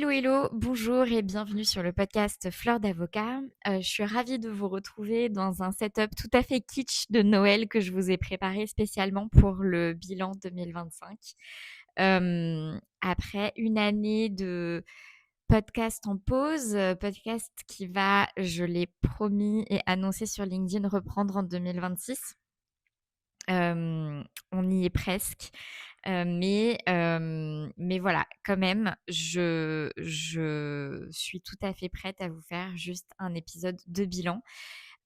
Hello, hello, bonjour et bienvenue sur le podcast Fleur d'avocat. Je suis ravie de vous retrouver dans un setup tout à fait kitsch de Noël que je vous ai préparé spécialement pour le bilan 2025. Après une année de podcast en pause, podcast qui va, je l'ai promis et annoncé sur LinkedIn, reprendre en 2026. On y est presque, mais voilà, quand même, je suis tout à fait prête à vous faire juste un épisode de bilan.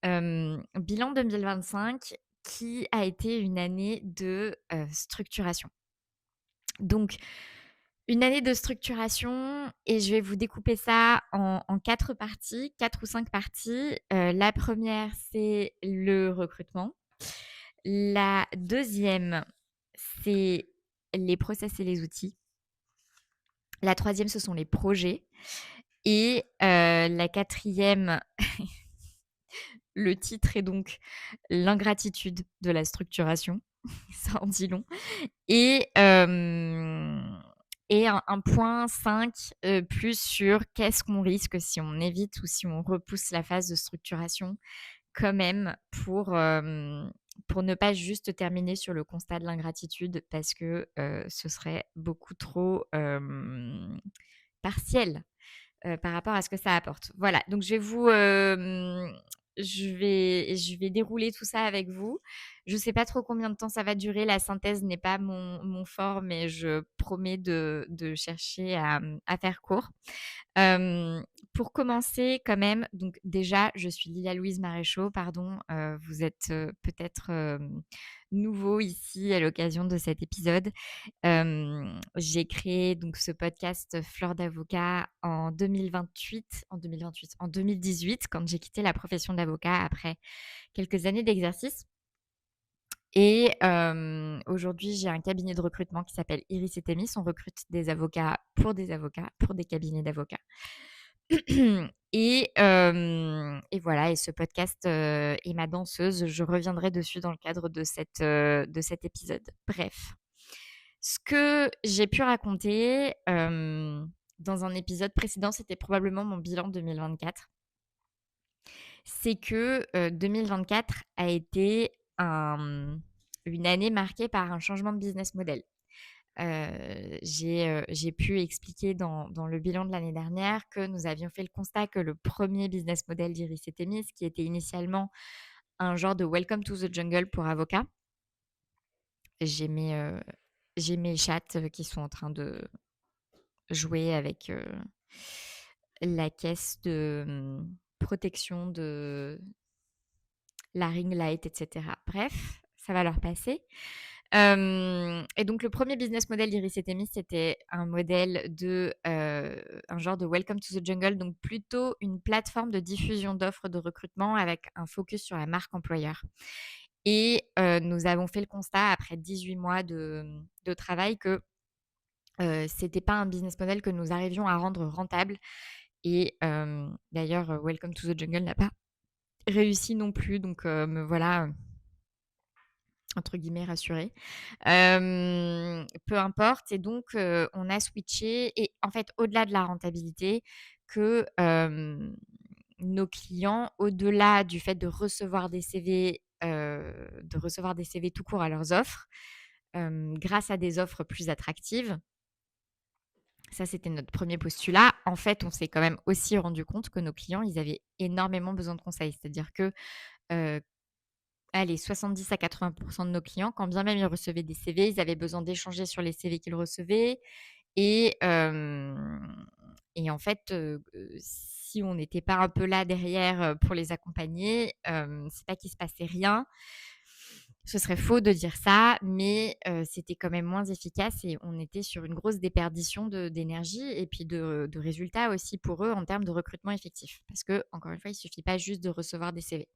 Bilan 2025 qui a été une année de, structuration. Donc une année de structuration et je vais vous découper ça en 4 parties, 4 ou 5 parties. La première, c'est le recrutement. La deuxième, c'est les process et les outils. La troisième, ce sont les projets. Et la quatrième, le titre est donc l'ingratitude de la structuration. Ça en dit long. Et, un point 5 plus sur qu'est-ce qu'on risque si on évite ou si on repousse la phase de structuration quand même pour ne pas juste terminer sur le constat de l'ingratitude parce que ce serait beaucoup trop partiel par rapport à ce que ça apporte. Voilà, donc je vais dérouler tout ça avec vous. Je ne sais pas trop combien de temps ça va durer. La synthèse n'est pas mon fort, mais je promets de chercher à faire court. Pour commencer quand même, donc déjà, je suis Lilia Louise Maréchaux, pardon, vous êtes, peut-être, nouveau ici à l'occasion de cet épisode. J'ai créé donc ce podcast Fleur d'avocat en 2018 quand j'ai quitté la profession d'avocat après quelques années d'exercice et aujourd'hui, j'ai un cabinet de recrutement qui s'appelle Iris et Thémis. On recrute des avocats, pour des cabinets d'avocats. Et voilà, et ce podcast est ma danseuse. Je reviendrai dessus dans le cadre de cet épisode. Bref, ce que j'ai pu raconter dans un épisode précédent, c'était probablement mon bilan 2024. C'est que 2024 a été une année marquée par un changement de business model. J'ai pu expliquer dans le bilan de l'année dernière que nous avions fait le constat que le premier business model d'Iris et Thémis, qui était initialement un genre de Welcome to the Jungle pour avocats, j'ai mes chattes qui sont en train de jouer avec la caisse de protection de la ring light, etc. Bref, ça va leur passer. Et donc, le premier business model d'Iris et Thémis, c'était un modèle un genre de Welcome to the Jungle, donc plutôt une plateforme de diffusion d'offres de recrutement avec un focus sur la marque employeur. Et nous avons fait le constat, après 18 mois de travail, que c'était pas un business model que nous arrivions à rendre rentable. Et d'ailleurs, Welcome to the Jungle n'a pas réussi non plus, donc me voilà entre guillemets rassurée. Peu importe, et donc on a switché, et en fait, au-delà de la rentabilité, que nos clients, au-delà du fait de recevoir des CV, tout court à leurs offres, grâce à des offres plus attractives, ça c'était notre premier postulat. En fait, on s'est quand même aussi rendu compte que nos clients, ils avaient énormément besoin de conseils. C'est-à-dire que euh, allez, 70 à 80% de nos clients, quand bien même ils recevaient des CV, ils avaient besoin d'échanger sur les CV qu'ils recevaient. Et, en fait, si on n'était pas un peu là derrière pour les accompagner, c'est pas qu'il se passait rien. Ce serait faux de dire ça, mais c'était quand même moins efficace et on était sur une grosse déperdition d'énergie et puis de résultats aussi pour eux en termes de recrutement effectif. Parce que, encore une fois, il ne suffit pas juste de recevoir des CV.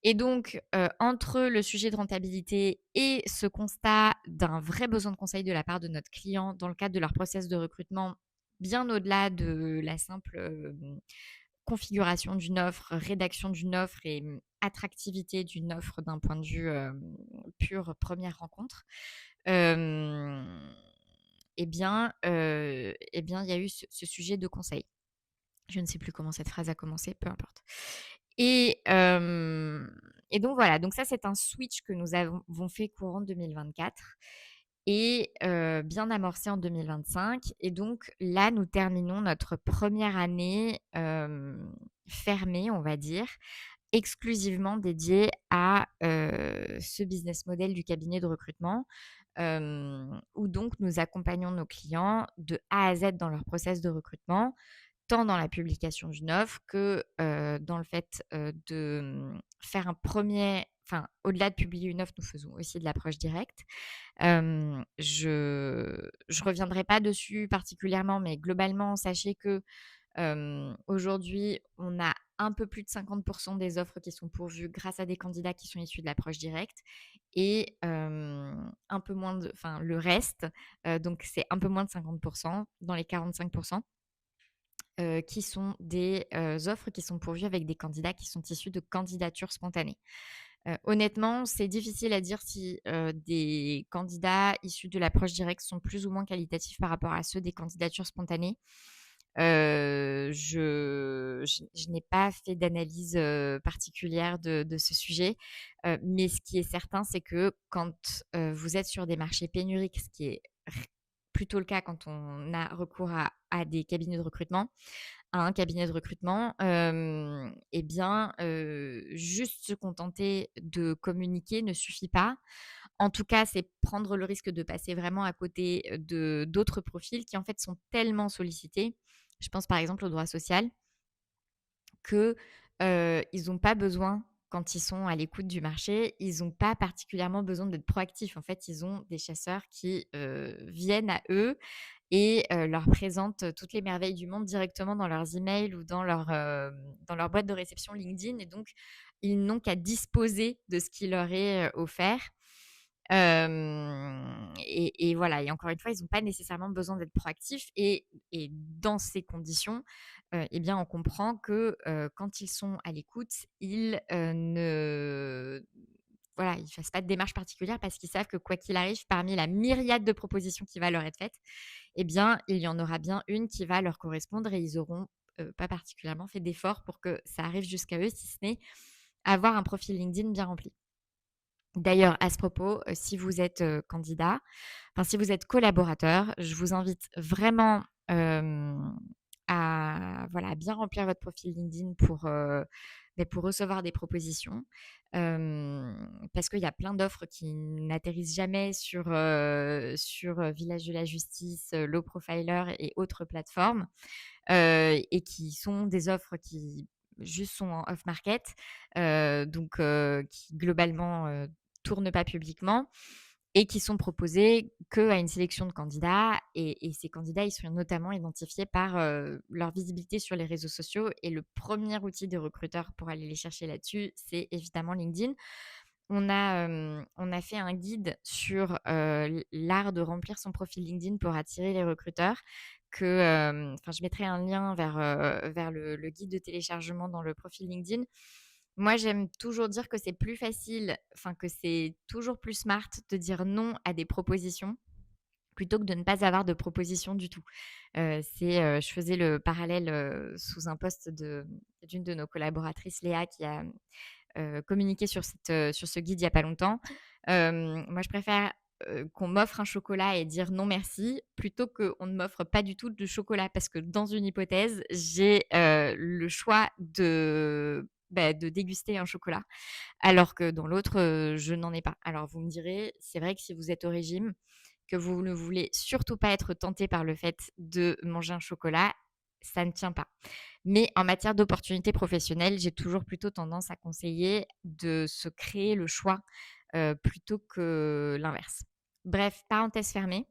Et donc, entre le sujet de rentabilité et ce constat d'un vrai besoin de conseil de la part de notre client dans le cadre de leur process de recrutement, bien au-delà de la simple configuration d'une offre, rédaction d'une offre et attractivité d'une offre d'un point de vue pure première rencontre, il y a eu ce sujet de conseil. Je ne sais plus comment cette phrase a commencé, peu importe. Et hem et donc voilà, donc ça, c'est un switch que nous avons fait courant 2024 et bien amorcé en 2025 et donc là, nous terminons notre première année, fermée, on va dire, exclusivement dédiée à, ce business model du cabinet de recrutement, où donc nous accompagnons nos clients de A à Z dans leur process de recrutement, tant dans la publication d'une offre que, dans le fait, faire un premier, enfin, au-delà de publier une offre, nous faisons aussi de l'approche directe. Je reviendrai pas dessus particulièrement, mais globalement, sachez que, aujourd'hui, on a un peu plus de 50 des offres qui sont pourvues grâce à des candidats qui sont issus de l'approche directe et un peu moins de, enfin, le reste, donc c'est un peu moins de 50 dans les 45 qui sont des, offres qui sont pourvues avec des candidats qui sont issus de candidatures spontanées. Honnêtement, c'est difficile à dire si, des candidats issus de l'approche directe sont plus ou moins qualitatifs par rapport à ceux des candidatures spontanées. Je n'ai pas fait d'analyse, particulière de ce sujet, mais ce qui est certain, c'est que quand, vous êtes sur des marchés pénuriques, ce qui est plutôt le cas quand on a recours à des cabinets de recrutement, à un cabinet de recrutement, juste se contenter de communiquer ne suffit pas. En tout cas, c'est prendre le risque de passer vraiment à côté, de d'autres profils qui, en fait, sont tellement sollicités. Je pense, par exemple, au droit social que, ils ont pas besoin, quand ils sont à l'écoute du marché, ils ont pas particulièrement besoin d'être proactifs. En fait, ils ont des chasseurs qui, viennent à eux et leur présentent toutes les merveilles du monde directement dans leurs emails ou dans leur boîte de réception LinkedIn et donc ils n'ont qu'à disposer de ce qui leur est, offert. Et voilà et encore une fois, ils n'ont pas nécessairement besoin d'être proactifs et dans ces conditions, eh bien, on comprend que, quand ils sont à l'écoute, ils, ne voilà, ils fassent pas de démarche particulière parce qu'ils savent que quoi qu'il arrive, parmi la myriade de propositions qui va leur être faite, eh bien, il y en aura bien une qui va leur correspondre et ils auront, pas particulièrement fait d'efforts pour que ça arrive jusqu'à eux, si ce n'est avoir un profil LinkedIn bien rempli. D'ailleurs, à ce propos, si vous êtes, candidat, enfin si vous êtes collaborateur, je vous invite vraiment, à voilà, à bien remplir votre profil LinkedIn pour recevoir des propositions. Parce qu'il y a plein d'offres qui n'atterrissent jamais sur Village de la Justice, Low Profiler et autres plateformes, et qui sont des offres qui juste sont en off market, qui globalement, tournent pas publiquement et qui sont proposées qu'à une sélection de candidats et ces candidats, ils sont notamment identifiés par, leur visibilité sur les réseaux sociaux et le premier outil des recruteurs pour aller les chercher là-dessus, c'est évidemment LinkedIn. On a fait un guide sur, l'art de remplir son profil LinkedIn pour attirer les recruteurs enfin, je mettrai un lien vers le guide de téléchargement dans le profil LinkedIn. Moi, j'aime toujours dire que c'est plus facile, enfin, que c'est toujours plus smart de dire non à des propositions plutôt que de ne pas avoir de proposition du tout. Je faisais le parallèle, sous un post d'une de nos collaboratrices, Léa, qui a communiqué sur ce guide il y a pas longtemps. Moi, je préfère, qu'on m'offre un chocolat et dire: «Non merci», plutôt qu'on ne m'offre pas du tout de chocolat. Parce que dans une hypothèse, j'ai, le choix de déguster un chocolat, alors que dans l'autre, je n'en ai pas. Alors vous me direz, c'est vrai que si vous êtes au régime, que vous ne voulez surtout pas être tenté par le fait de manger un chocolat, ça ne tient pas. Mais en matière d'opportunités professionnelles, j'ai toujours plutôt tendance à conseiller de se créer le choix, plutôt que l'inverse. Bref, parenthèse fermée.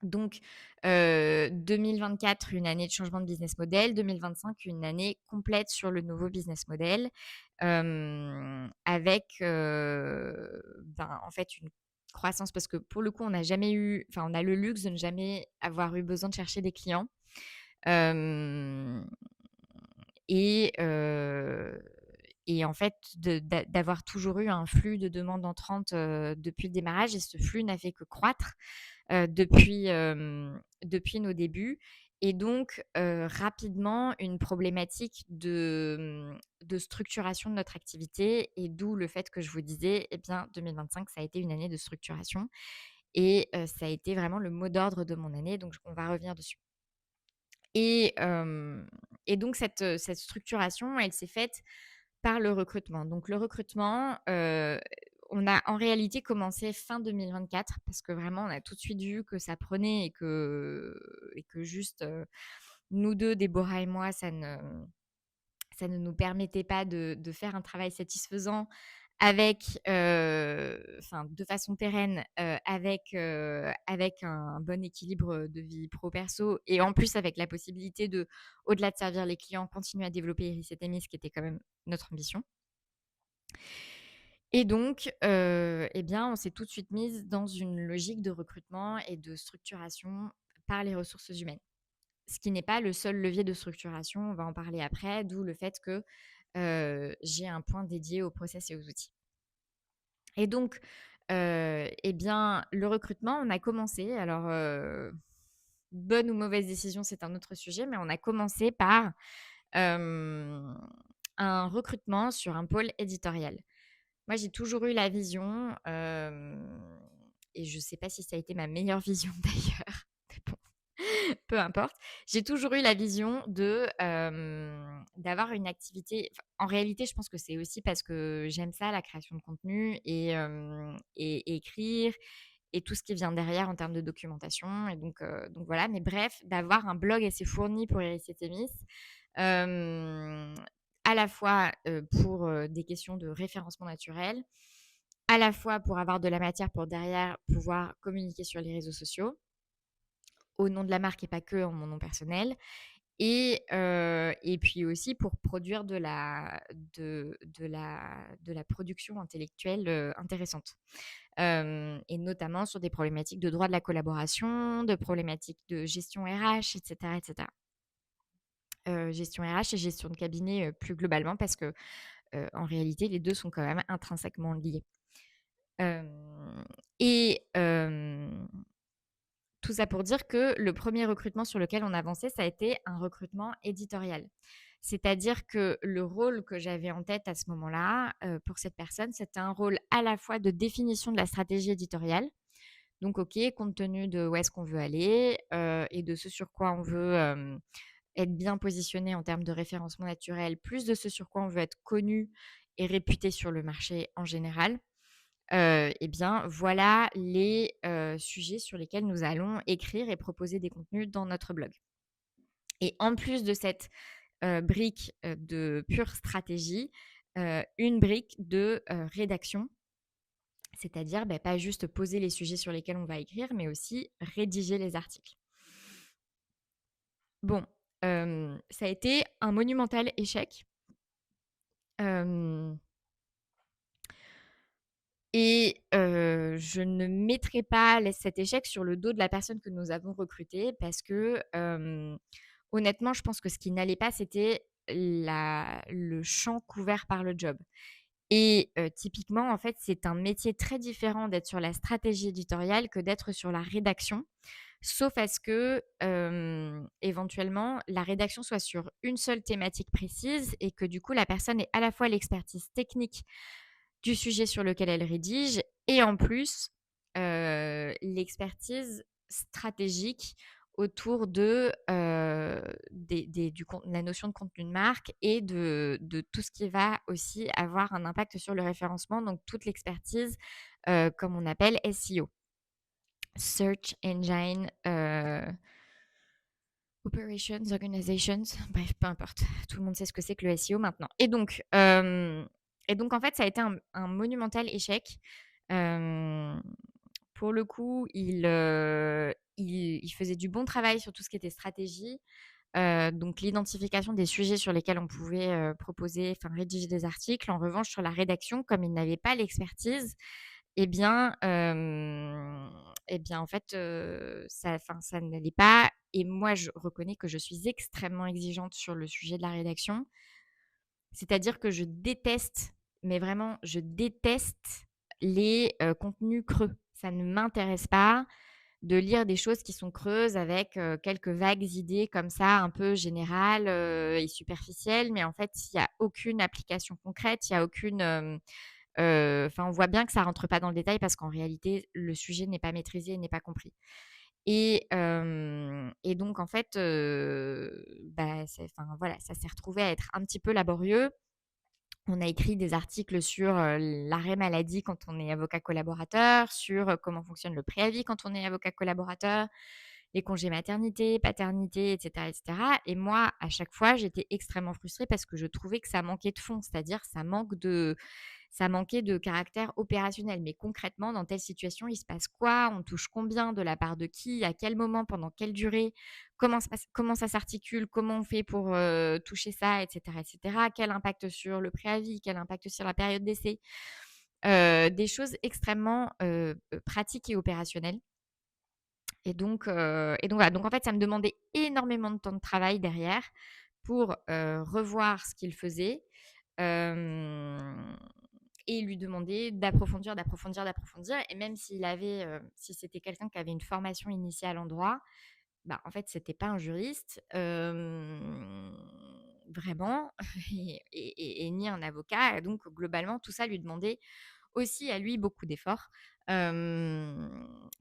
Donc, 2024, une année de changement de business model, 2025, une année complète sur le nouveau business model, avec, en fait, une croissance parce que pour le coup, on a le luxe de ne jamais avoir eu besoin de chercher des clients. Hem et heu et en fait, d'avoir toujours eu un flux de demandes entrantes, depuis le démarrage et ce flux n'a fait que croître. depuis nos débuts et donc rapidement une problématique de structuration de notre activité et d'où le fait que je vous disais, eh bien 2025, ça a été une année de structuration et ça a été vraiment le mot d'ordre de mon année, donc on va revenir dessus. Et donc cette structuration, elle s'est faite par le recrutement. Donc le recrutement, on a en réalité commencé fin 2024 parce que vraiment on a tout de suite vu que ça prenait et que juste, nous 2, Déborah et moi, ça ne nous permettait pas de faire un travail satisfaisant avec, enfin, de façon pérenne, avec un bon équilibre, de vie pro perso et en plus avec la possibilité de, au-delà de servir les clients, continuer à développer Iris et Thémis, ce qui était quand même notre ambition. Et donc, eh bien, on s'est tout de suite mise dans une logique de recrutement et de structuration par les ressources humaines. Ce qui n'est pas le seul levier de structuration, on va en parler après, d'où le fait que, j'ai un point dédié aux process et aux outils. Et donc, eh bien, le recrutement, on a commencé. Alors, bonne ou mauvaise décision, c'est un autre sujet, mais on a commencé par un recrutement sur un pôle éditorial. Moi, j'ai toujours eu la vision, et je ne sais pas si ça a été ma meilleure vision d'ailleurs, mais bon, peu importe. J'ai toujours eu la vision d'avoir une activité. En réalité, je pense que c'est aussi parce que j'aime ça, la création de contenu et écrire et tout ce qui vient derrière en termes de documentation. Et donc voilà. Mais bref, d'avoir un blog assez fourni pour Iris et Thémis, euh, à la fois pour des questions de référencement naturel, à la fois pour avoir de la matière pour derrière pouvoir communiquer sur les réseaux sociaux au nom de la marque et pas que en mon nom personnel. Et puis aussi pour produire de la production intellectuelle intéressante. Et notamment sur des problématiques de droit de la collaboration, de problématiques de gestion RH, etc. etc. Gestion RH et gestion de cabinet plus globalement parce que en réalité, les deux sont quand même intrinsèquement liés. Et tout ça pour dire que le premier recrutement sur lequel on avançait, ça a été un recrutement éditorial. C'est-à-dire que le rôle que j'avais en tête à ce moment-là, pour cette personne, c'était un rôle à la fois de définition de la stratégie éditoriale. Donc, OK, compte tenu de où est-ce qu'on veut aller et de ce sur quoi on veut être bien positionné en termes de référencement naturel, plus de ce sur quoi on veut être connu et réputé sur le marché en général. Eh bien, voilà les sujets sur lesquels nous allons écrire et proposer des contenus dans notre blog. Et en plus de cette brique de pure stratégie, une brique de rédaction, c'est-à-dire pas juste poser les sujets sur lesquels on va écrire, mais aussi rédiger les articles. Bon, ça a été un monumental échec. Et je ne mettrai pas cet échec sur le dos de la personne que nous avons recrutée parce que, honnêtement, je pense que ce qui n'allait pas, c'était le champ couvert par le job. Et typiquement, en fait, c'est un métier très différent d'être sur la stratégie éditoriale que d'être sur la rédaction, sauf à ce que, éventuellement, la rédaction soit sur une seule thématique précise et que du coup, la personne ait à la fois l'expertise technique du sujet sur lequel elle rédige et en plus l'expertise stratégique autour de la notion de contenu de marque et de tout ce qui va aussi avoir un impact sur le référencement, donc toute l'expertise comme on appelle SEO, Search Engine Operations, Organizations, bref, peu importe. Tout le monde sait ce que c'est que le SEO maintenant. Et donc en fait, ça a été un monumental échec. Pour le coup, il faisait du bon travail sur tout ce qui était stratégie. Donc l'identification des sujets sur lesquels on pouvait proposer, enfin rédiger des articles. En revanche, sur la rédaction, comme il n'avait pas l'expertise, eh bien, en fait, ça n'allait pas. Et moi, je reconnais que je suis extrêmement exigeante sur le sujet de la rédaction. C'est-à-dire que je déteste, mais vraiment, je déteste les contenus creux. Ça ne m'intéresse pas. de lire des choses qui sont creuses avec, quelques vagues idées comme ça, un peu générales, et superficielles, mais en fait, il y a aucune application concrète, il y a aucune, enfin, on voit bien que ça rentre pas dans le détail parce qu'en réalité, le sujet n'est pas maîtrisé, n'est pas compris. Et donc en fait, bah, enfin voilà, ça s'est retrouvé à être un petit peu laborieux. On a écrit des articles sur, l'arrêt maladie quand on est avocat collaborateur, sur, comment fonctionne le préavis quand on est avocat collaborateur, les congés maternité, paternité, et cetera. Et moi, à chaque fois, j'étais extrêmement frustrée parce que je trouvais que ça manquait de fond, c'est-à-dire ça manquait de caractère opérationnel. Mais concrètement, dans telle situation, il se passe quoi? On touche combien? De la part de qui? À quel moment? Pendant quelle durée? Comment ça s'articule? Comment on fait pour, toucher ça? Et cetera, et cetera. Quel impact sur le préavis? Quel impact sur la période d'essai? Des choses extrêmement, pratiques et opérationnelles. Et donc voilà, donc en fait, ça me demandait énormément de temps de travail derrière pour, revoir ce qu'il faisait, hem et lui demander d'approfondir, d'approfondir, d'approfondir. Et même si c'était quelqu'un qui avait une formation initiale en droit, bah, en fait, c'était pas un juriste, vraiment et ni un avocat. Et donc globalement, tout ça lui demandait aussi à lui beaucoup d'efforts,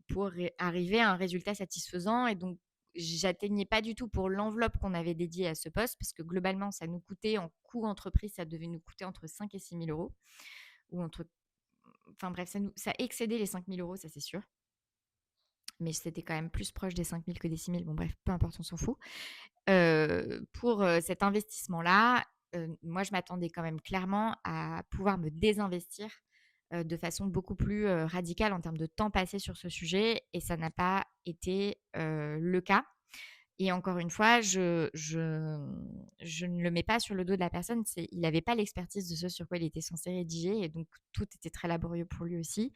pour arriver à un résultat satisfaisant. Et donc j'atteignais pas du tout pour l'enveloppe qu'on avait dédiée à ce poste, parce que globalement, ça nous coûtait en coût entreprise, ça devait nous coûter entre 5 et 6 000 euros, ou entre, enfin bref, ça excédait les 5 000 euros, ça c'est sûr, mais c'était quand même plus proche des 5 000 que des 6 000. Bon bref, peu importe, on s'en fout. Pour, cet investissement-là, moi, je m'attendais quand même clairement à pouvoir me désinvestir, de façon beaucoup plus, radicale en termes de temps passé sur ce sujet, et ça n'a pas été, le cas. Et encore une fois, je ne le mets pas sur le dos de la personne. Il n'avait pas l'expertise de ce sur quoi il était censé rédiger, et donc tout était très laborieux pour lui aussi.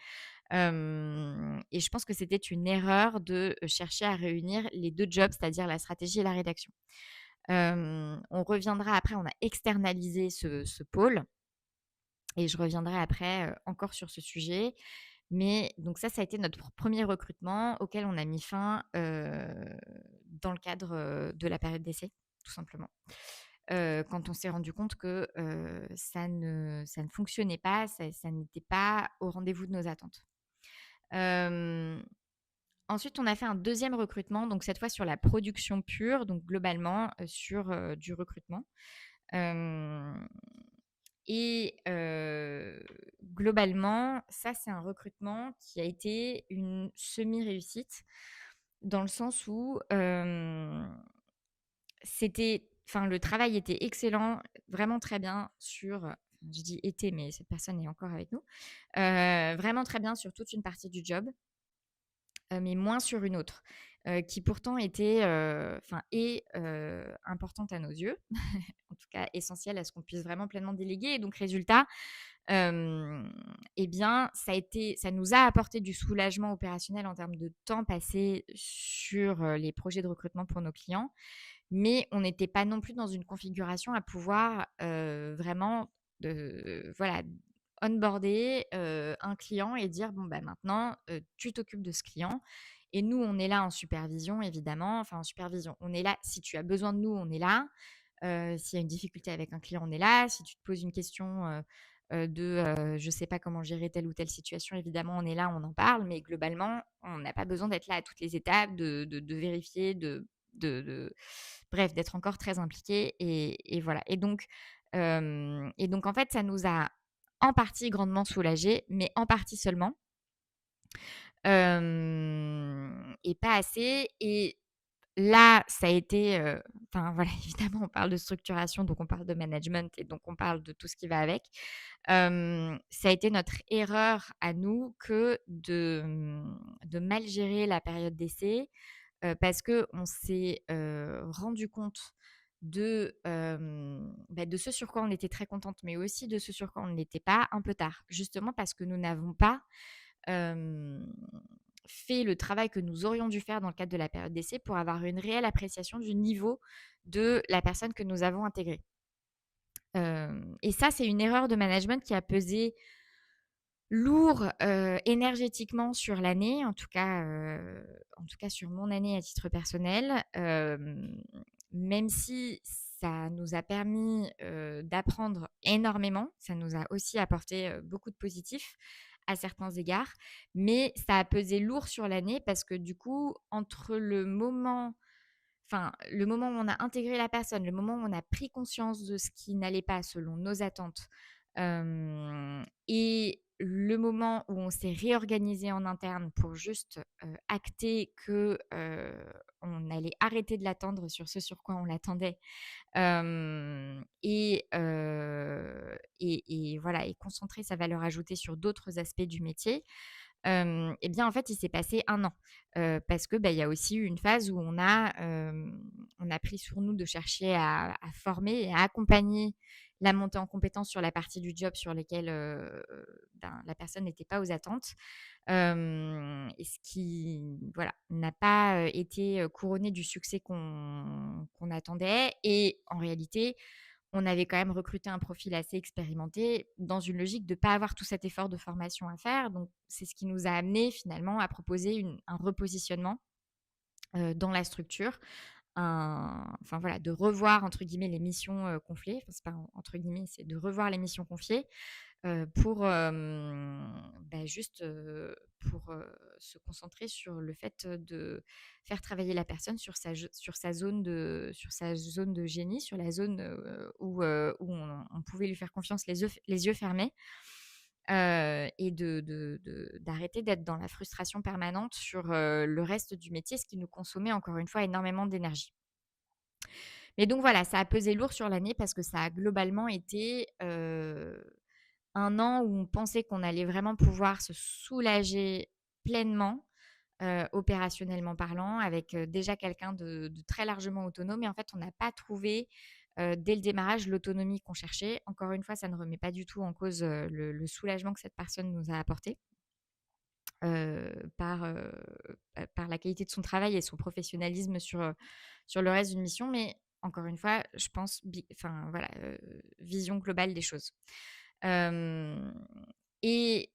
Et je pense que c'était une erreur de chercher à réunir les 2 jobs, c'est-à-dire la stratégie et la rédaction. On reviendra après, on a externalisé ce pôle, et je reviendrai après, encore sur ce sujet. Mais donc ça a été notre premier recrutement auquel on a mis fin, dans le cadre, de la période d'essai, tout simplement. Quand on s'est rendu compte que, ça ne fonctionnait pas, ça n'était pas au rendez-vous de nos attentes. Hem, Ensuite, on a fait un deuxième recrutement, donc cette fois sur la production pure, donc globalement, sur, du recrutement. Hem Globalement, ça, c'est un recrutement qui a été une semi-réussite, dans le sens où, le travail était excellent, vraiment très bien sur, je dis était, mais cette personne est encore avec nous, vraiment très bien sur toute une partie du job, mais moins sur une autre, qui pourtant était, importante à nos yeux, en tout cas essentielle à ce qu'on puisse vraiment pleinement déléguer. Et donc résultat, eh bien, ça nous a apporté du soulagement opérationnel en termes de temps passé sur, les projets de recrutement pour nos clients, mais on n'était pas non plus dans une configuration à pouvoir, vraiment, voilà, onboarder, un client et dire: «Bon, bah, maintenant, tu t'occupes de ce client, et nous, on est là en supervision évidemment». Enfin, en supervision, on est là si tu as besoin de nous, on est là. S'il y a une difficulté avec un client, on est là. Si tu te poses une question, je sais pas comment gérer telle ou telle situation, évidemment, on est là, on en parle. Mais globalement, on n'a pas besoin d'être là à toutes les étapes, de vérifier, de bref, d'être encore très impliqué. Et voilà. Et donc en fait, ça nous a en partie grandement soulagés, mais en partie seulement, et pas assez. Et là, ça a été, enfin voilà, évidemment, on parle de structuration, donc on parle de management, et donc on parle de tout ce qui va avec. Ça a été notre erreur à nous que de mal gérer la période d'essai, parce qu'on s'est, rendu compte de ce sur quoi on était très contente, mais aussi de ce sur quoi on ne l'était pas, un peu tard. Justement parce que nous n'avons pas, hem, fait le travail que nous aurions dû faire dans le cadre de la période d'essai pour avoir une réelle appréciation du niveau de la personne que nous avons intégrée. Et ça, c'est une erreur de management qui a pesé Lourd, énergétiquement sur l'année, en tout cas sur mon année à titre personnel, même si ça nous a permis, d'apprendre énormément. Ça nous a aussi apporté, beaucoup de positifs à certains égards, mais ça a pesé lourd sur l'année parce que du coup, entre le moment où on a intégré la personne, le moment où on a pris conscience de ce qui n'allait pas selon nos attentes, et le moment où on s'est réorganisé en interne pour juste, acter que, on allait arrêter de l'attendre sur ce sur quoi on l'attendait, et voilà et concentrer sa valeur ajoutée sur d'autres aspects du métier, et bien, en fait, il s'est passé 1 an, parce que, bah, il y a aussi eu une phase où on a pris sur nous de chercher à former et à accompagner la montée en compétences sur la partie du job sur lesquelles, ben, la personne n'était pas aux attentes, et ce qui, voilà, n'a pas, été, couronné du succès qu'on attendait et en réalité, on avait quand même recruté un profil assez expérimenté dans une logique de ne pas avoir tout cet effort de formation à faire. Donc, c'est ce qui nous a amené finalement à proposer un repositionnement dans la structure. Enfin voilà, de revoir entre guillemets les missions confiées. Enfin, c'est pas entre guillemets, c'est de revoir les missions confiées pour bah, juste pour se concentrer sur le fait de faire travailler la personne sur sa zone de génie, sur la zone où on pouvait lui faire confiance les yeux fermés. Et d'arrêter d'être dans la frustration permanente sur le reste du métier, ce qui nous consommait encore une fois énormément d'énergie. Mais donc voilà, ça a pesé lourd sur l'année parce que ça a globalement été 1 an où on pensait qu'on allait vraiment pouvoir se soulager pleinement, opérationnellement parlant, avec, déjà quelqu'un de très largement autonome et en fait, on n'a pas trouvé, dès le démarrage l'autonomie qu'on cherchait. Encore une fois, ça ne remet pas du tout en cause, le soulagement que cette personne nous a apporté, par la qualité de son travail et son professionnalisme sur le reste d'une mission. Mais encore une fois, je pense enfin voilà, vision globale des choses. Hem et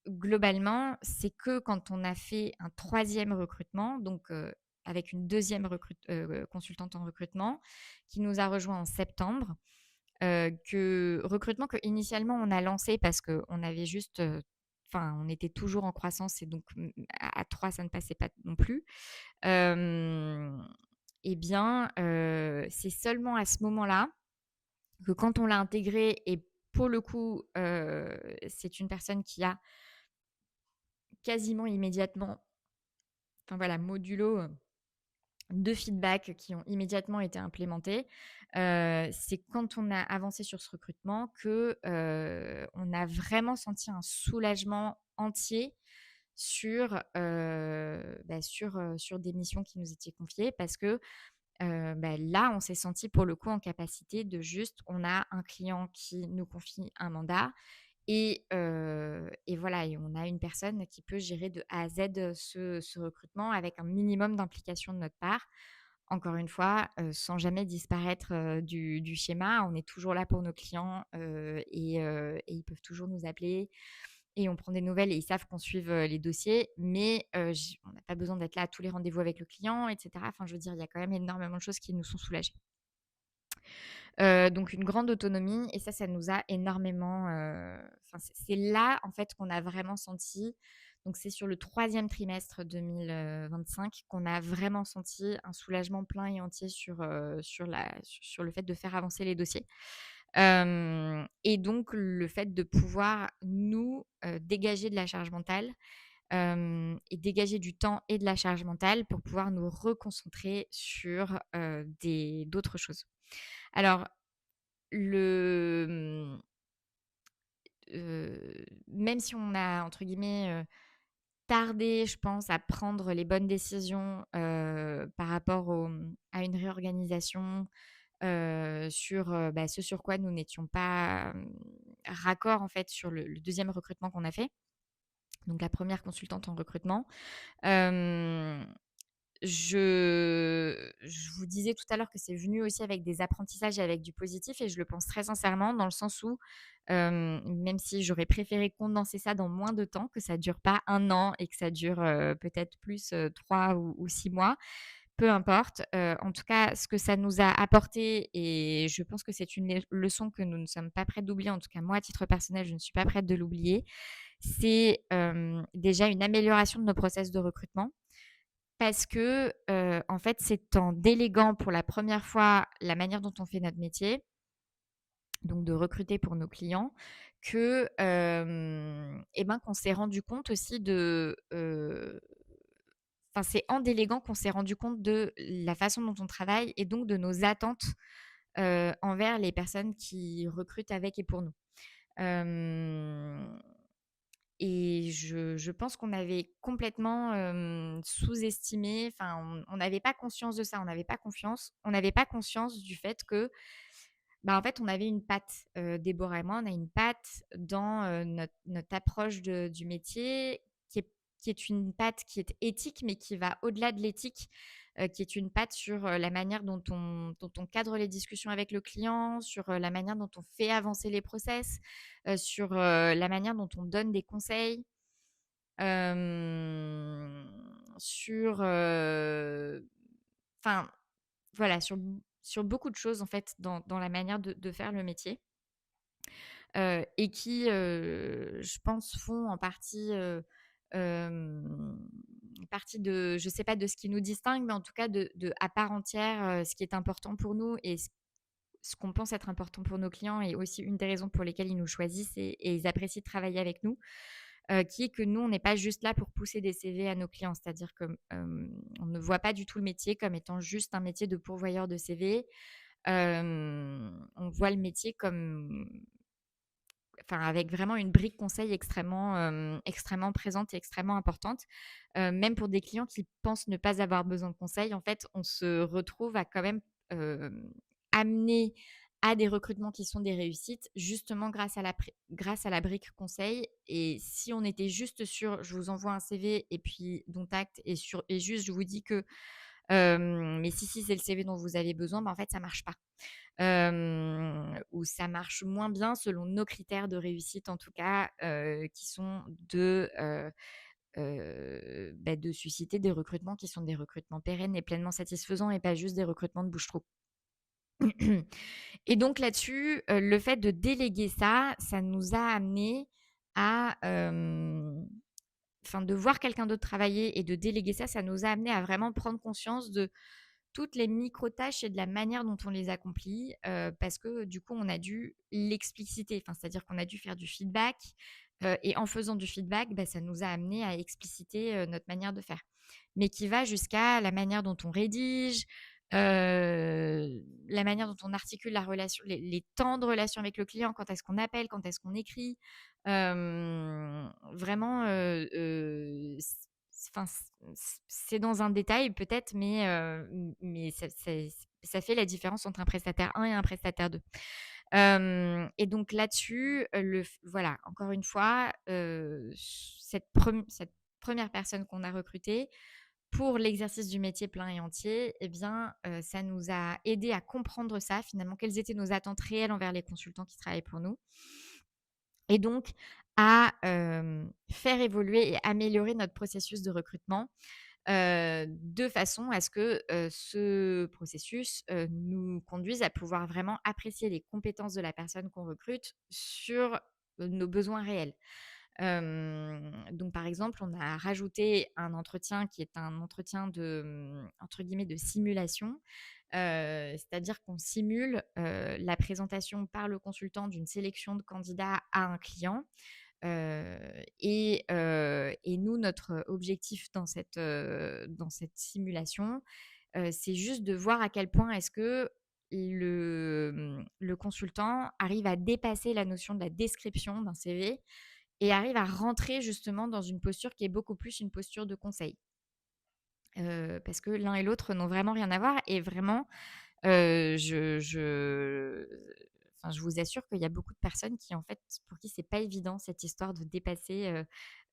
globalement, c'est que quand on a fait un troisième recrutement, donc avec une deuxième consultante en recrutement qui nous a rejoint en septembre, que recrutement que initialement on a lancé parce qu'on avait juste, enfin, on était toujours en croissance et donc à 3 ça ne passait pas non plus. Hem et bien, c'est seulement à ce moment-là que quand on l'a intégré et pour le coup, c'est une personne qui a quasiment immédiatement, enfin voilà, modulo, 2 feedbacks qui ont immédiatement été implémentés. C'est quand on a avancé sur ce recrutement que, on a vraiment senti un soulagement entier sur des missions qui nous étaient confiées parce que, bah, là, on s'est senti pour le coup en capacité de juste on a un client qui nous confie un mandat et voilà et on a une personne qui peut gérer de A à Z, ce recrutement avec un minimum d'implication de notre part. Encore une fois, sans jamais disparaître, du schéma. On est toujours là pour nos clients, et ils peuvent toujours nous appeler et on prend des nouvelles et ils savent qu'on suive, les dossiers. Mais, j on n'a pas besoin d'être là à tous les rendez-vous avec le client et cetera. Enfin, je veux dire, il y a quand même énormément de choses qui nous sont soulagées. Donc une grande autonomie et ça nous a énormément, enfin c'est là, en fait, qu'on a vraiment senti donc c'est sur le troisième trimestre 2025 qu'on a vraiment senti un soulagement plein et entier sur le fait de faire avancer les dossiers. Et donc le fait de pouvoir nous, dégager de la charge mentale, et dégager du temps et de la charge mentale pour pouvoir nous reconcentrer sur, des d'autres choses. Alors le, même si on a entre guillemets, tardé, je pense, à prendre les bonnes décisions, par rapport à une réorganisation, sur, bah, ce sur quoi nous n'étions pas, raccords en fait sur le 2e recrutement qu'on a fait, donc la première consultante en recrutement. Hem je vous disais tout à l'heure que c'est venu aussi avec des apprentissages et avec du positif et je le pense très sincèrement dans le sens où, même si j'aurais préféré condenser ça dans moins de temps, que ça dure pas 1 an et que ça dure, peut-être plus, 3 ou 6 mois, peu importe. En tout cas, ce que ça nous a apporté et je pense que c'est une leçon que nous ne sommes pas prêts d'oublier, en tout cas moi à titre personnel, je ne suis pas prête de l'oublier, c'est, déjà une amélioration de nos process de recrutement. Parce que, en fait, c'est en déléguant pour la première fois la manière dont on fait notre métier, donc de recruter pour nos clients, que, et ben, qu'on s'est rendu compte aussi de, enfin, c'est en déléguant qu'on s'est rendu compte de la façon dont on travaille et donc de nos attentes, envers les personnes qui recrutent avec et pour nous. Hem Et je pense qu'on avait complètement, sous-estimé, enfin, on n'avait pas conscience de ça, on n'avait pas conscience du fait que, bah, en fait, on avait une patte, Déborah et moi, on a une patte dans, notre approche du métier qui est qui est une patte qui est éthique, mais qui va au-delà de l'éthique, qui est une patte sur, la manière dont on cadre les discussions avec le client, sur, la manière dont on fait avancer les process, sur, la manière dont on donne des conseils, sur, enfin, voilà, sur beaucoup de choses, en fait, dans la manière de faire le métier, et qui, je pense, font en partie, partie de je sais pas de ce qui nous distingue, mais en tout cas de à part entière, ce qui est important pour nous et ce qu'on pense être important pour nos clients et aussi une des raisons pour lesquelles ils nous choisissent et ils apprécient de travailler avec nous, qui est que nous, on n'est pas juste là pour pousser des CV à nos clients. C'est-à-dire que, on ne voit pas du tout le métier comme étant juste un métier de pourvoyeur de CV. On voit le métier comme enfin, avec vraiment une brique conseil extrêmement, extrêmement présente et extrêmement importante. Même pour des clients qui pensent ne pas avoir besoin de conseils, en fait, on se retrouve à quand même, amener à des recrutements qui sont des réussites, justement grâce à la brique conseil et si on était juste sur: «Je vous envoie un CV et puis dont acte et juste je vous dis que, mais si c'est le CV dont vous avez besoin», bah, en fait, ça marche pas. Ou ça marche moins bien selon nos critères de réussite en tout cas, qui sont bah, de susciter des recrutements qui sont des recrutements pérennes et pleinement satisfaisants et pas juste des recrutements de bouche-trou. Et donc là-dessus, le fait de déléguer ça, ça nous a amenés à, enfin de voir quelqu'un d'autre travailler et de déléguer ça, ça nous a amenés à vraiment prendre conscience de toutes les micro-tâches et de la manière dont on les accomplit, parce que du coup, on a dû l'expliciter. Enfin, c'est-à-dire qu'on a dû faire du feedback, et en faisant du feedback, bah, ça nous a amené à expliciter, notre manière de faire. Mais qui va jusqu'à la manière dont on rédige, la manière dont on articule la relation, les temps de relation avec le client, quand est-ce qu'on appelle, quand est-ce qu'on écrit. Vraiment, enfin, c'est dans un détail peut-être, mais ça fait la différence entre un prestataire 1 et un prestataire 2. Et donc là-dessus, voilà, encore une fois, cette première personne qu'on a recrutée pour l'exercice du métier plein et entier, eh bien, ça nous a aidé à comprendre ça, finalement, quelles étaient nos attentes réelles envers les consultants qui travaillent pour nous et donc à, faire évoluer et améliorer notre processus de recrutement, de façon à ce que, ce processus, nous conduise à pouvoir vraiment apprécier les compétences de la personne qu'on recrute sur, nos besoins réels. Donc par exemple, on a rajouté un entretien qui est un entretien de, entre guillemets «de simulation». C'est-à-dire qu'on simule, la présentation par le consultant d'une sélection de candidats à un client. Et nous, notre objectif dans cette simulation, c'est juste de voir à quel point est-ce que le consultant arrive à dépasser la notion de la description d'un CV et arrive à rentrer justement dans une posture qui est beaucoup plus une posture de conseil. Parce que l'un et l'autre n'ont vraiment rien à voir et vraiment, je enfin, je vous assure qu'il y a beaucoup de personnes qui, en fait, pour qui c'est pas évident cette histoire de dépasser,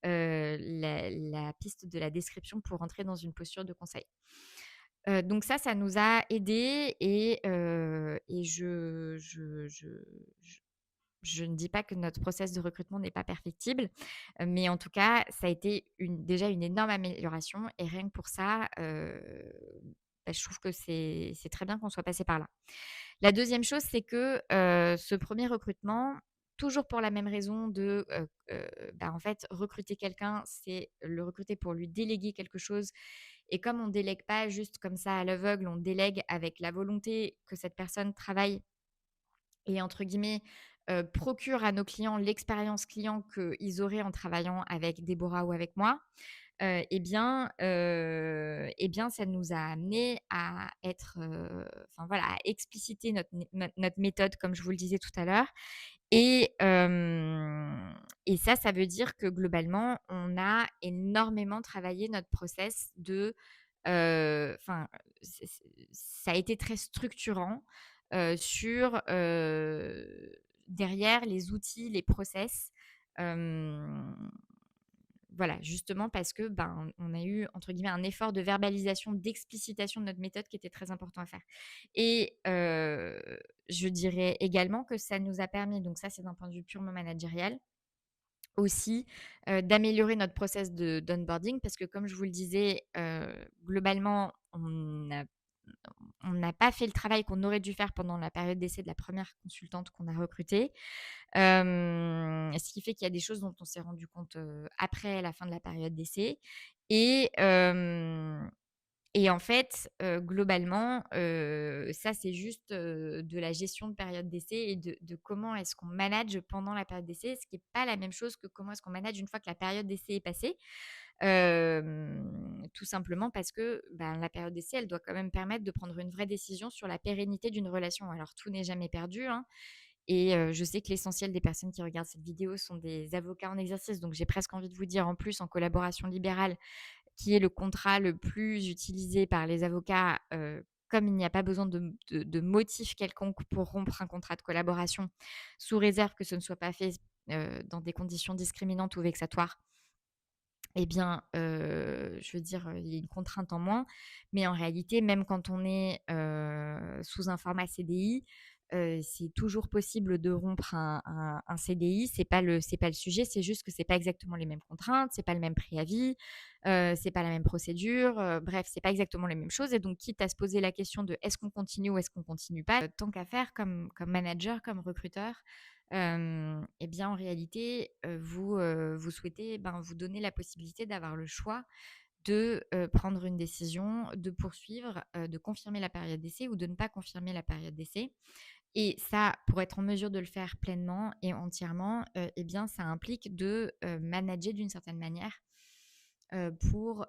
la piste de la description pour entrer dans une posture de conseil. Donc ça nous a aidés et je ne dis pas que notre process de recrutement n'est pas perfectible, mais en tout cas, ça a été déjà une énorme amélioration et rien que pour ça, je trouve que c'est très bien qu'on soit passé par là. La deuxième chose, c'est que, ce premier recrutement, toujours pour la même raison de, en fait, recruter quelqu'un, c'est le recruter pour lui déléguer quelque chose et comme on délègue pas juste comme ça à l'aveugle, on délègue avec la volonté que cette personne travaille et entre guillemets, procure à nos clients l'expérience client qu'ils auraient en travaillant avec Déborah ou avec moi, ça nous a amené à être, enfin voilà, à expliciter notre méthode comme je vous le disais tout à l'heure et ça veut dire que globalement, on a énormément travaillé notre process de, enfin, ça a été très structurant, sur, derrière les outils, les process, hem voilà, justement parce que, on a eu entre guillemets «un effort de verbalisation, d'explicitation de notre méthode» qui était très important à faire et je dirais également que ça nous a permis, donc ça c'est d'un point de vue purement managérial, aussi, d'améliorer notre process d'onboarding parce que comme je vous le disais, globalement, on n'a pas fait le travail qu'on aurait dû faire pendant la période d'essai de la première consultante qu'on a recrutée. Ce qui fait qu'il y a des choses dont on s'est rendu compte, après la fin de la période d'essai et hem et en fait, globalement, ça c'est juste, de la gestion de période d'essai et de comment est-ce qu'on manage pendant la période d'essai, ce qui est pas la même chose que comment est-ce qu'on manage une fois que la période d'essai est passée. Tout simplement parce que, la période d'essai, elle doit quand même permettre de prendre une vraie décision sur la pérennité d'une relation. Alors tout n'est jamais perdu, hein et je sais que l'essentiel des personnes qui regardent cette vidéo sont des avocats en exercice, donc j'ai presque envie de vous dire en plus en collaboration libérale, qui est le contrat le plus utilisé par les avocats, comme il n'y a pas besoin de motif quelconque pour rompre un contrat de collaboration, sous réserve que ce ne soit pas fait, dans des conditions discriminantes ou vexatoires, je veux dire, il y a une contrainte en moins. Mais en réalité, même quand on est, sous un format CDI, c'est toujours possible de rompre un CDI. C'est pas le sujet, c'est juste que c'est pas exactement les mêmes contraintes, c'est pas le même préavis, c'est pas la même procédure, bref, c'est pas exactement les mêmes choses et donc quitte à se poser la question de: «Est-ce qu'on continue ou est-ce qu'on continue pas?» Tant qu'à faire comme manager, comme recruteur, en réalité, vous souhaitez, vous donner la possibilité d'avoir le choix de, prendre une décision, de poursuivre, de confirmer la période d'essai ou de ne pas confirmer la période d'essai et ça, pour être en mesure de le faire pleinement et entièrement, ça implique de, manager d'une certaine manière, pour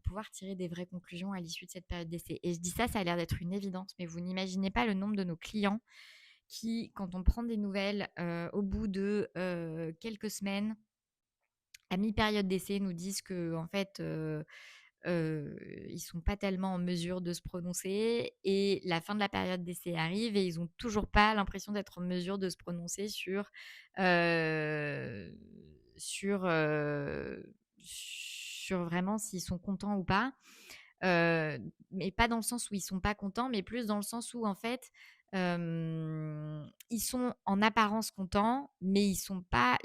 pouvoir tirer des vraies conclusions à l'issue de cette période d'essai et je dis ça, ça a l'air d'être une évidence, mais vous n'imaginez pas le nombre de nos clients qui, quand on prend des nouvelles, au bout de, quelques semaines, à mi-période d'essai, nous disent qu'en fait, ils sont pas tellement en mesure de se prononcer et la fin de la période d'essai arrive et ils ont toujours pas l'impression d'être en mesure de se prononcer heu, sur, sur vraiment s'ils sont contents ou pas. Mais pas dans le sens où ils sont pas contents, mais plus dans le sens où en fait, ils sont en apparence contents, mais ils ont pas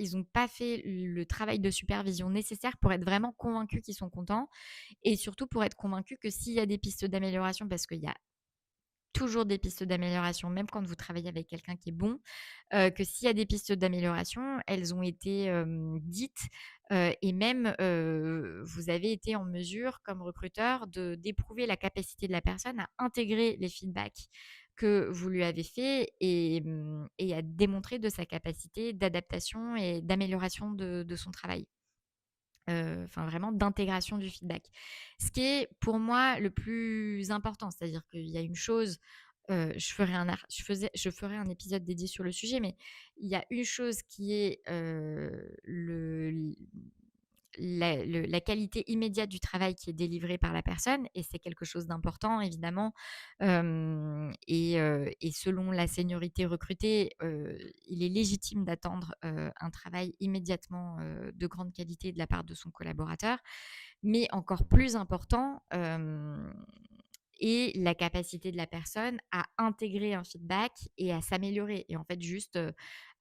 fait le travail de supervision nécessaire pour être vraiment convaincus qu'ils sont contents et surtout pour être convaincus que s'il y a des pistes d'amélioration, parce qu'il y a toujours des pistes d'amélioration, même quand vous travaillez avec quelqu'un qui est bon, que s'il y a des pistes d'amélioration, elles ont été, dites, et même, vous avez été en mesure, comme recruteur, d'éprouver la capacité de la personne à intégrer les feedbacks que vous lui avez faits et à démontrer de sa capacité d'adaptation et d'amélioration de son travail. Enfin vraiment d'intégration du feedback. Ce qui est pour moi le plus important, c'est-à-dire qu'il y a une chose, je ferai un épisode dédié sur le sujet, mais il y a une chose qui est, la qualité immédiate du travail qui est délivré par la personne et c'est quelque chose d'important évidemment. Et selon la seniorité recrutée, il est légitime d'attendre, un travail immédiatement, de grande qualité de la part de son collaborateur. Mais encore plus important, est la capacité de la personne à intégrer un feedback et à s'améliorer et en fait juste,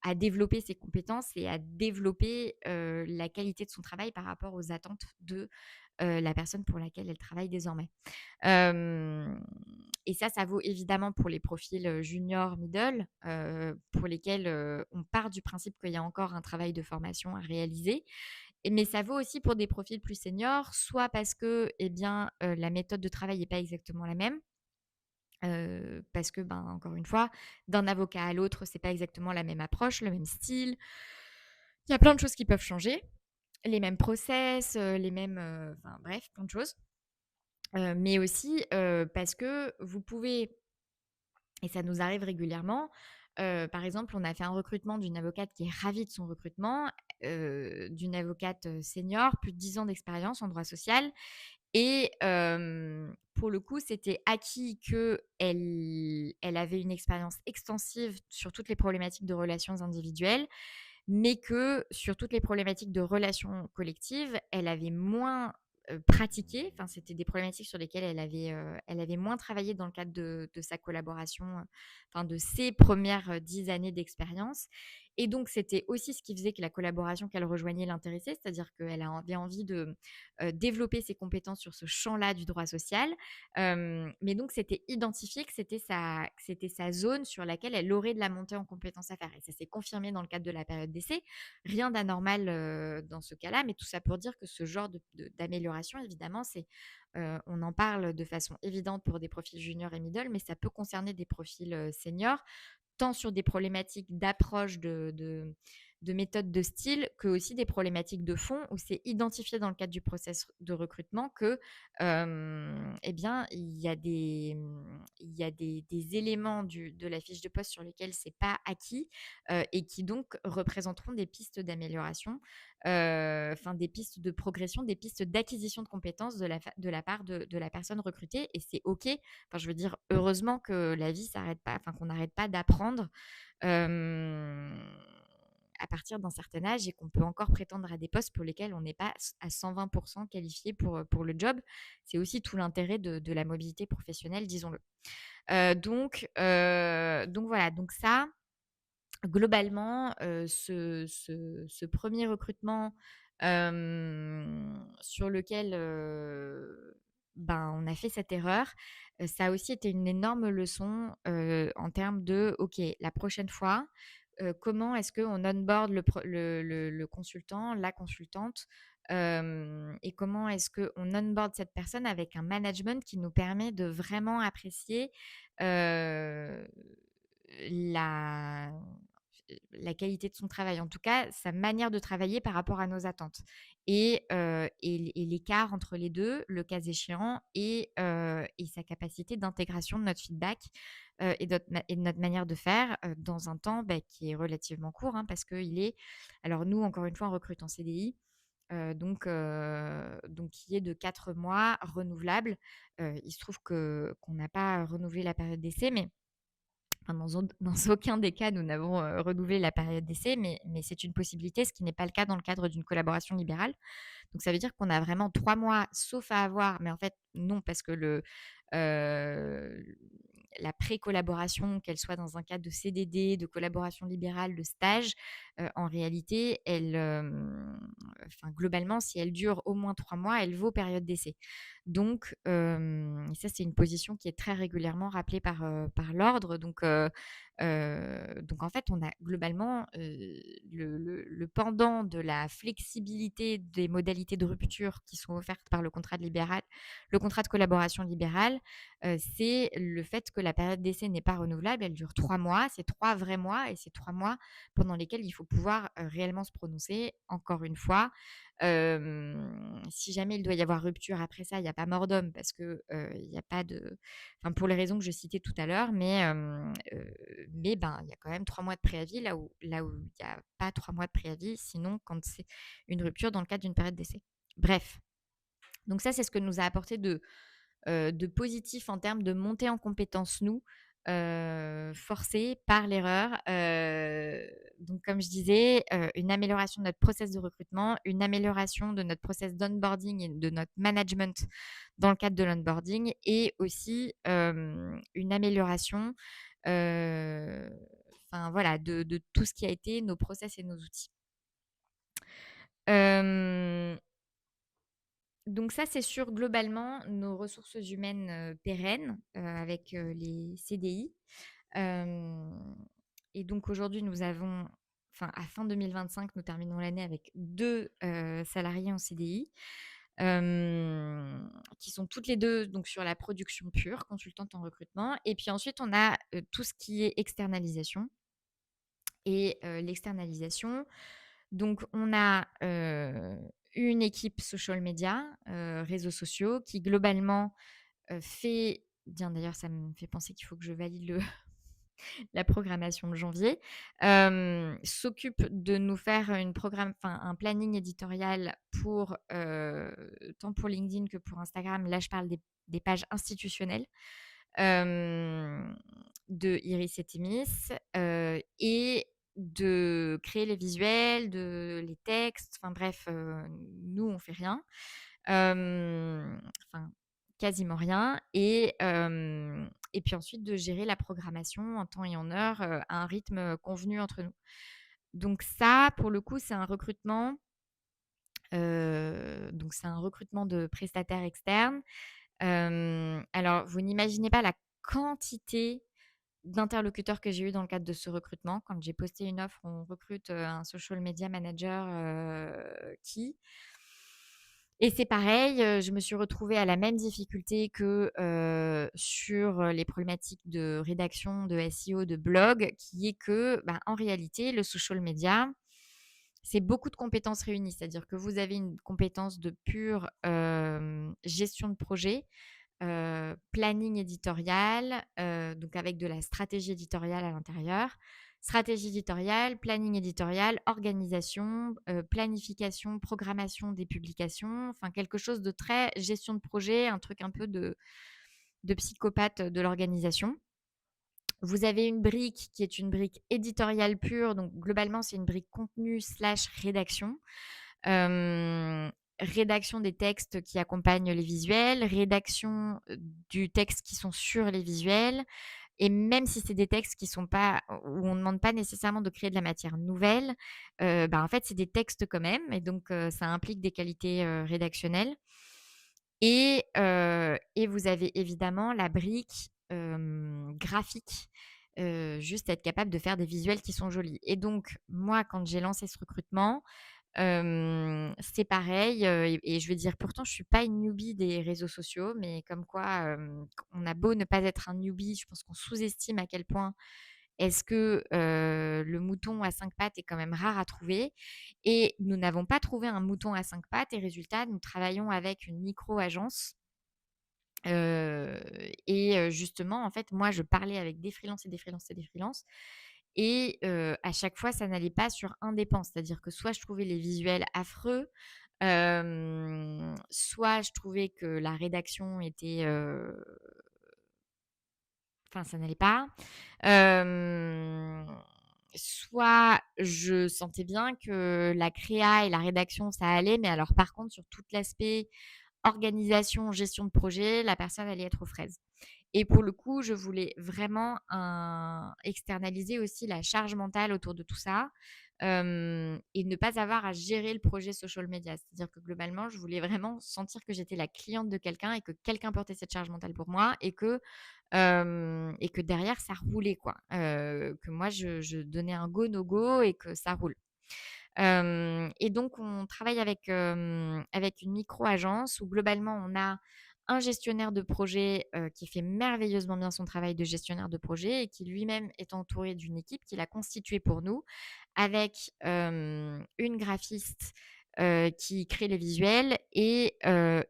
à développer ses compétences et à développer, la qualité de son travail par rapport aux attentes de, la personne pour laquelle elle travaille désormais. Hem Et ça vaut évidemment pour les profils, juniors, middle, pour lesquels, on part du principe qu'il y a encore un travail de formation à réaliser. Mais ça vaut aussi pour des profils plus seniors, soit parce que, eh bien, la méthode de travail n'est pas exactement la même, parce que, ben, encore une fois, d'un avocat à l'autre, c'est pas exactement la même approche, le même style. Il y a plein de choses qui peuvent changer. Les mêmes process, les mêmes, enfin bref, plein de choses. Mais aussi, parce que vous pouvez et ça nous arrive régulièrement, par exemple, on a fait un recrutement d'une avocate qui est ravie de son recrutement, d'une avocate, senior, plus de 10 ans d'expérience en droit social et pour le coup, c'était acquis qu'elle avait une expérience extensive sur toutes les problématiques de relations individuelles, mais que sur toutes les problématiques de relations collectives, elle avait moins, pratiqué. Enfin, c'était des problématiques sur lesquelles elle avait moins travaillé dans le cadre de sa collaboration, enfin de ses premières res 10 années d'expérience et donc c'était aussi ce qui faisait que la collaboration qu'elle rejoignait l'intéressait. C'est-à-dire qu'elle avait envie de, développer ses compétences sur ce champ-là du droit social. Mais donc c'était identifié que c'était sa zone sur laquelle elle aurait de la montée en compétences à faire et ça s'est confirmé dans le cadre de la période d'essai. Rien d'anormal, dans ce cas-là, mais tout ça pour dire que ce genre d'amélioration évidemment, on en parle de façon évidente pour des profils juniors et middle, mais ça peut concerner des profils, seniors tant sur des problématiques d'approche, de méthode, de style, que aussi des problématiques de fond où c'est identifié dans le cadre du process de recrutement que, eh bien, il y a des éléments de la fiche de poste sur lesquels c'est pas acquis, et qui donc représenteront des pistes d'amélioration, enfin des pistes de progression, des pistes d'acquisition de compétences de la part de la personne recrutée et c'est OK. Enfin, je veux dire, heureusement que la vie s'arrête pas, enfin qu'on n'arrête pas d'apprendre hem, à partir d'un certain âge et qu'on peut encore prétendre à des postes pour lesquels on n'est pas à 120 qualifié pour le job. C'est aussi tout l'intérêt de la mobilité professionnelle, disons-le. Donc voilà, donc ça, globalement, ce 1 recrutement, sur lequel, ben, on a fait cette erreur, ça a aussi été une énorme leçon, en termes de: «OK, la prochaine fois, comment est-ce qu'on onboard le consultant, la consultante?» Et comment est-ce qu'on onboard cette personne avec un management qui nous permet de vraiment apprécier, heu, la la qualité de son travail, en tout cas sa manière de travailler par rapport à nos attentes et l'écart entre les 2, le cas échéant et sa capacité d'intégration de notre feedback, et de notre manière de faire, dans un temps, bah, qui est relativement court, hein, parce qu'il est alors nous encore une fois on recrute en CDI, donc qui est de 4 mois renouvelable. Il se trouve que qu'on n'a pas renouvelé la période d'essai, mais enfin, dans aucun des cas, nous n'avons, renouvelé la période d'essai, mais c'est une possibilité, ce qui n'est pas le cas dans le cadre d'une collaboration libérale. Donc ça veut dire qu'on a vraiment 3 mois, sauf à avoir mais en fait, non, parce que heu, la pré-collaboration, qu'elle soit dans un cadre de CDD, de collaboration libérale, de stage, en réalité, enfin, globalement, si elle dure au moins 3 mois, elle vaut période d'essai. Donc ça, c'est une position qui est très régulièrement rappelée par l'ordre. Donc en fait, on a globalement, le pendant de la flexibilité des modalités de rupture qui sont offertes par le contrat de collaboration libérale, c'est le fait que la période d'essai n'est pas renouvelable. Elle dure 3 mois, c'est 3 vrais mois et c'est 3 mois pendant lesquels il faut pouvoir, réellement se prononcer. Encore une fois, si jamais il doit y avoir rupture après ça, il y a pas mort d'homme parce que, il y a pas de enfin, pour les raisons que je citais tout à l'heure, mais ben, il y a quand même 3 mois de préavis là où il y a pas 3 mois de préavis, sinon quand c'est une rupture dans le cadre d'une période d'essai. Bref, donc ça, c'est ce que nous a apporté de positif en termes de montée en compétences nous, forcés par l'erreur. Donc comme je disais, une amélioration de notre process de recrutement, une amélioration de notre process d'onboarding et de notre management dans le cadre de l'onboarding et aussi, une amélioration, heu, enfin voilà, de tout ce qui a été nos process et nos outils. Hem Donc ça, c'est sur globalement nos ressources humaines, pérennes, avec, les CDI. Hem et donc aujourd'hui, nous avons enfin à fin 2025, nous terminons l'année avec 2 salariés en CDI, qui sont toutes les 2 donc sur la production pure, consultantes en recrutement et puis ensuite on a, tout ce qui est externalisation et l'externalisation donc on a, une équipe social media, réseaux sociaux qui globalement, fait tiens d'ailleurs ça me fait penser qu'il faut que je valide le la programmation de janvier, s'occupe de nous faire un planning éditorial pour, tant pour LinkedIn que pour Instagram. Là, je parle des pages institutionnelles, hem, de Iris et Thémis, et de créer les visuels, les textes, enfin bref, nous on fait rien. Enfin, quasiment rien et puis ensuite de gérer la programmation en temps et en heure, à un rythme, convenu entre nous. Donc ça, pour le coup, c'est un recrutement de prestataires externes. Alors vous n'imaginez pas la quantité d'interlocuteurs que j'ai eu dans le cadre de ce recrutement. Quand j'ai posté une offre, on recrute, un social media manager, qui et c'est pareil, je me suis retrouvée à la même difficulté que, sur, les problématiques de rédaction, de SEO, de blog, qui est que, ben, en réalité, le social media, c'est beaucoup de compétences réunies. C'est-à-dire que vous avez une compétence de pure, gestion de projet, planning éditorial, donc avec de la stratégie éditoriale à l'intérieur. Stratégie éditoriale, planning éditorial, organisation, planification, programmation des publications, enfin quelque chose de très gestion de projet, un truc un peu de psychopathe de l'organisation. Vous avez une brique qui est une brique éditoriale pure, donc globalement c'est une brique contenu slash rédaction. Hem, Rédaction des textes qui accompagnent les visuels, rédaction, du texte qui sont sur les visuels et même si c'est des textes qui sont pas où on ne demande pas nécessairement de créer de la matière nouvelle, bah, en fait, c'est des textes quand même et donc ça implique des qualités, rédactionnelles et vous avez évidemment la brique, graphique, juste être capable de faire des visuels qui sont jolis et donc moi, quand j'ai lancé ce recrutement, c'est pareil, et je veux dire pourtant je suis pas une newbie des réseaux sociaux, mais comme quoi, on a beau ne pas être un newbie, je pense qu'on sous-estime à quel point est-ce que, le mouton à 5 pattes est quand même rare à trouver et nous n'avons pas trouvé un mouton à 5 pattes et résultat, nous travaillons avec une micro-agence, heu justement, en fait, moi, je parlais avec des freelances et des freelances et des freelances et à chaque fois, ça n'allait pas sur un des pans. C'est-à-dire que soit je trouvais les visuels affreux, soit je trouvais que la rédaction était, enfin, ça n'allait pas. Hem, Soit je sentais bien que la créa et la rédaction, ça allait, mais alors par contre, sur tout l'aspect organisation, gestion de projet, la personne allait être aux fraises. Et pour le coup, je voulais vraiment externaliser aussi la charge mentale autour de tout ça, et ne pas avoir à gérer le projet social media. C'est-à-dire que globalement, je voulais vraiment sentir que j'étais la cliente de quelqu'un et que quelqu'un portait cette charge mentale pour moi et que derrière ça roulait quoi. Que moi je donnais un go, no go et que ça roule. Et donc on travaille avec une micro-agence où globalement on a un gestionnaire de projet, qui fait merveilleusement bien son travail de gestionnaire de projet et qui lui-même est entouré d'une équipe qu'il a constituée pour nous avec, une graphiste, qui crée les visuels et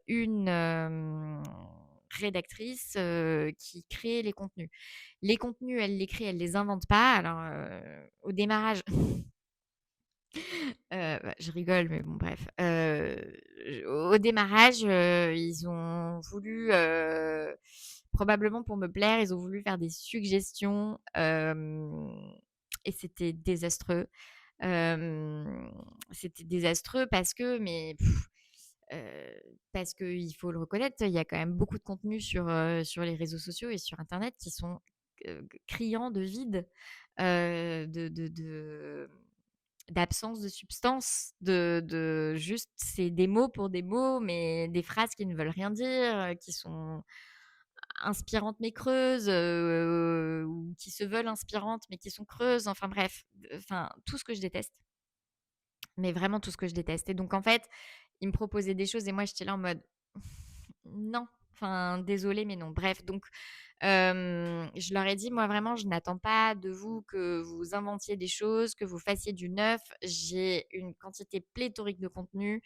une, rédactrice, qui crée les contenus. Les contenus, elle les crée, elle les invente pas. Alors, au démarrage bah, je rigole, mais bon bref. Au démarrage, ils ont voulu, probablement pour me plaire, ils ont voulu faire des suggestions, et c'était désastreux. C'était désastreux parce qu'il faut le reconnaître, il y a quand même beaucoup de contenu sur les réseaux sociaux et sur internet qui sont, criants de vide, de d'absence de substance, de juste c'est des mots pour des mots, mais des phrases qui ne veulent rien dire, qui sont inspirantes mais creuses, ou qui se veulent inspirantes mais qui sont creuses, enfin bref, enfin tout ce que je déteste, mais vraiment tout ce que je déteste. Et donc en fait, ils me proposaient des choses et moi j'étais là en mode: «Non, enfin désolée mais non». Bref, donc je leur ai dit: «Moi vraiment je n'attends pas de vous que vous inventiez des choses, que vous fassiez du neuf. J'ai une quantité pléthorique de contenus».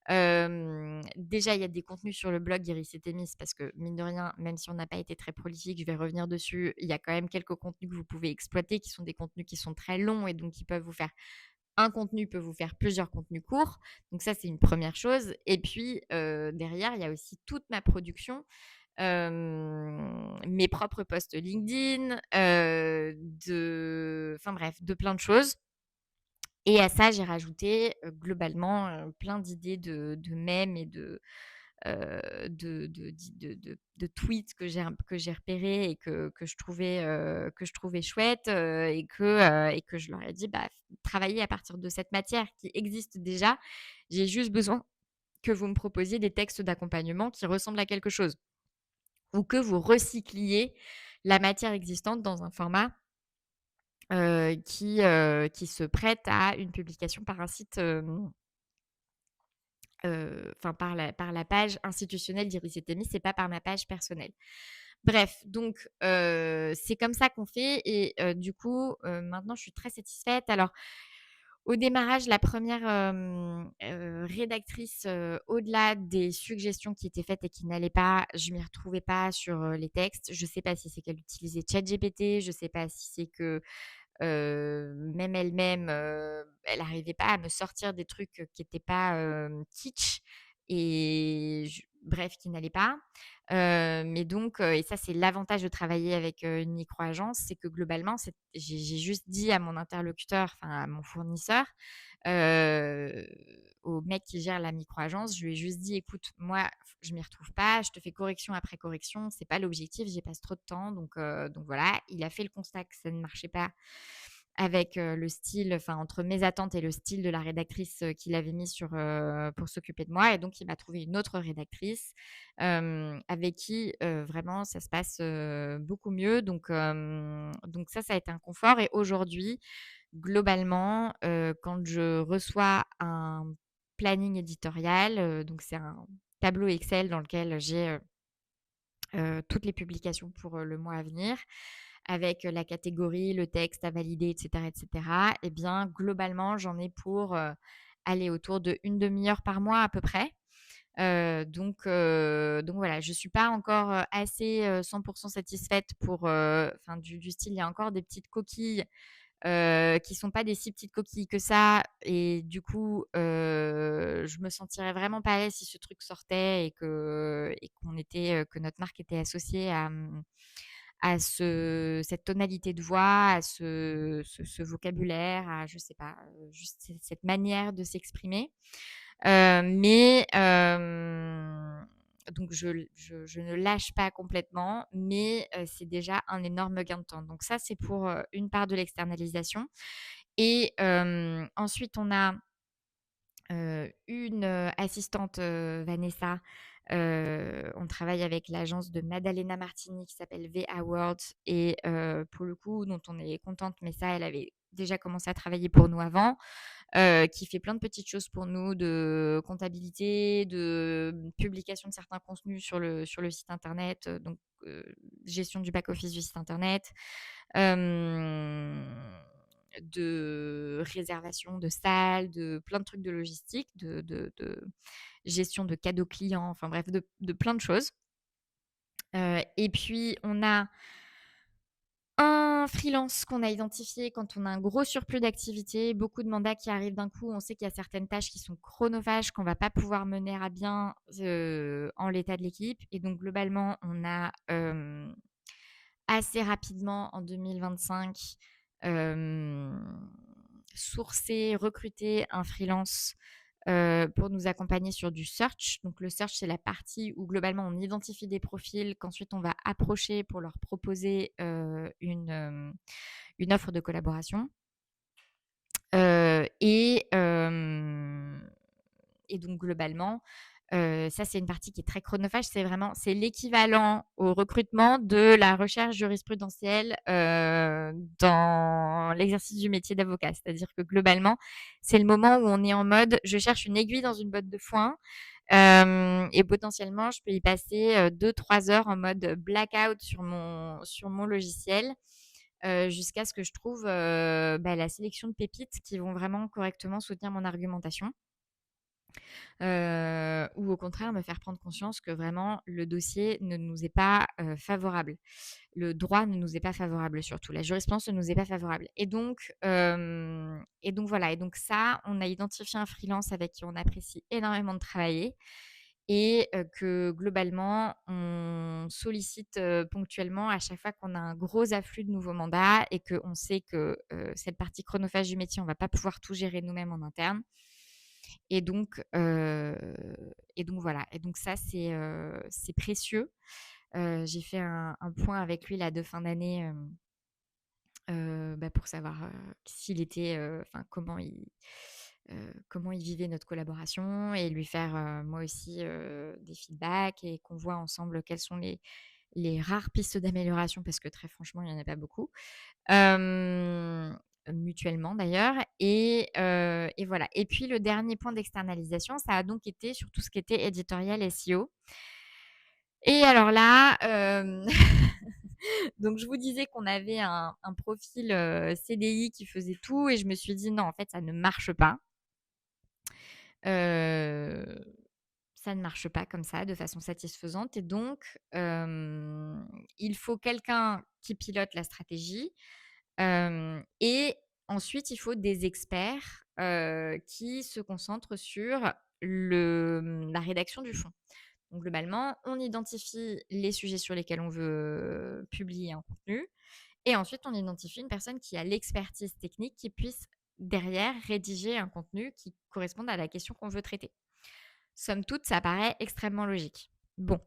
Déjà il y a des contenus sur le blog d'Iris et Thémis parce que mine de rien, même si on n'a pas été très prolifique, je vais revenir dessus, il y a quand même quelques contenus que vous pouvez exploiter, qui sont des contenus qui sont très longs et donc qui peuvent vous faire un contenu peut vous faire plusieurs contenus courts. Donc ça, c'est une première chose. Et puis, derrière, il y a aussi toute ma production, mes propres posts LinkedIn, enfin bref, de plein de choses. Et à ça, j'ai rajouté, globalement, plein d'idées de mèmes et de tweets que j'ai repérés et que je trouvais chouettes, et que je leur ai dit: «Bah, travaillez à partir de cette matière qui existe déjà. J'ai juste besoin que vous me proposiez des textes d'accompagnement qui ressemblent à quelque chose ou que vous recycliez la matière existante dans un format, qui se prête à une publication par un site, enfin par la page institutionnelle d'Iris et Thémis et pas par ma page personnelle. Bref, donc c'est comme ça qu'on fait et du coup, maintenant je suis très satisfaite. Alors au démarrage, la première rédactrice, au-delà des suggestions qui étaient faites et qui n'allaient pas, je m'y retrouvais pas sur, les textes. Je sais pas si c'est qu'elle utilisait ChatGPT, je sais pas si c'est que, même elle-même, elle n'arrivait pas à me sortir des trucs, qui étaient pas, kitsch et bref, qui n'allaient pas. Mais donc et ça, c'est l'avantage de travailler avec, une micro-agence, c'est que globalement, j'ai juste dit à mon interlocuteur, enfin à mon fournisseur, heu, au mec qui gère la micro-agence, je lui ai juste dit: «Écoute, moi, je m'y retrouve pas, je te fais correction après correction, c'est pas l'objectif, j'y passe trop de temps». Donc voilà, il a fait le constat que ça ne marchait pas avec, le style, enfin entre mes attentes et le style de la rédactrice, qu'il avait mis pour s'occuper de moi et donc il m'a trouvé une autre rédactrice, avec qui, vraiment ça se passe, beaucoup mieux donc ça a été un confort et aujourd'hui, globalement, quand je reçois un planning éditorial, donc c'est un tableau Excel dans lequel j'ai, toutes les publications pour, le mois à venir avec, la catégorie, le texte à valider et cetera et bien globalement, j'en ai pour, aller autour de une demi heure par mois à peu près. Donc voilà, je suis pas encore, assez, 100 satisfaite pour, enfin du style, il y a encore des petites coquilles, qui sont pas des si petites coquilles que ça et du coup, je me sentirais vraiment pas à l'aise si ce truc sortait que notre marque était associée à cette tonalité de voix, à ce vocabulaire, à je sais pas, juste cette manière de s'exprimer. Mais donc je ne lâche pas complètement, mais c'est déjà un énorme gain de temps. Donc ça, c'est pour, une part de l'externalisation et ensuite on a, une, assistante, Vanessa, on travaille avec l'agence de Maddalena Martini qui s'appelle V Awards et pour le coup, dont on est contente, mais ça, elle avait déjà commencé à travailler pour nous avant, qui fait plein de petites choses pour nous de comptabilité, de publication de certains contenus sur le site internet, donc gestion du back office du site internet, hem, de réservation de salles, de plein de trucs de logistique, de gestion de cadeaux clients, enfin bref, de plein de choses. Et puis on a un freelance qu'on a identifié quand on a un gros surplus d'activité, beaucoup de mandats qui arrivent d'un coup. On sait qu'il y a certaines tâches qui sont chronophages, qu'on va pas pouvoir mener à bien en l'état de l'équipe. Et donc, globalement, on a assez rapidement, en 2025, sourcé, recruté un freelance pour nous accompagner sur du search. Donc, le search, c'est la partie où globalement on identifie des profils qu'ensuite on va approcher pour leur proposer une offre de collaboration. Euh, et, euh, et donc, globalement, ça, c'est une partie qui est très chronophage. C'est l'équivalent au recrutement de la recherche jurisprudentielle dans l'exercice du métier d'avocat. C'est-à-dire que globalement, c'est le moment où on est en mode je cherche une aiguille dans une botte de foin. Et potentiellement, je peux y passer 2-3 heures en mode blackout sur mon logiciel jusqu'à ce que je trouve la sélection de pépites qui vont vraiment correctement soutenir mon argumentation. Ou au contraire me faire prendre conscience que vraiment le dossier ne nous est pas favorable. Le droit ne nous est pas favorable surtout. La jurisprudence ne nous est pas favorable. Et donc voilà. Et donc ça, on a identifié un freelance avec qui on apprécie énormément de travailler et que globalement, on sollicite ponctuellement à chaque fois qu'on a un gros afflux de nouveaux mandats et qu'on sait que cette partie chronophage du métier, on ne va pas pouvoir tout gérer nous-mêmes en interne. Et donc, voilà. Et donc ça, c'est précieux. J'ai fait un point avec lui là de fin d'année pour savoir s'il était, enfin comment il vivait notre collaboration et lui faire moi aussi des feedbacks et qu'on voit ensemble quelles sont les rares pistes d'amélioration parce que très franchement, il n'y en a pas beaucoup. Mutuellement d'ailleurs. Et voilà. Et puis le dernier point d'externalisation, ça a donc été sur tout ce qui était éditorial SEO. Et alors là, donc je vous disais qu'on avait un profil CDI qui faisait tout et je me suis dit non, en fait, ça ne marche pas. Euh, Ça ne marche pas comme ça, de façon satisfaisante. Et donc, il faut quelqu'un qui pilote la stratégie. Et ensuite, il faut des experts qui se concentrent sur la rédaction du fond. Donc, globalement, on identifie les sujets sur lesquels on veut publier un contenu. Et ensuite, on identifie une personne qui a l'expertise technique qui puisse, derrière, rédiger un contenu qui corresponde à la question qu'on veut traiter. Somme toute, ça paraît extrêmement logique. Bon.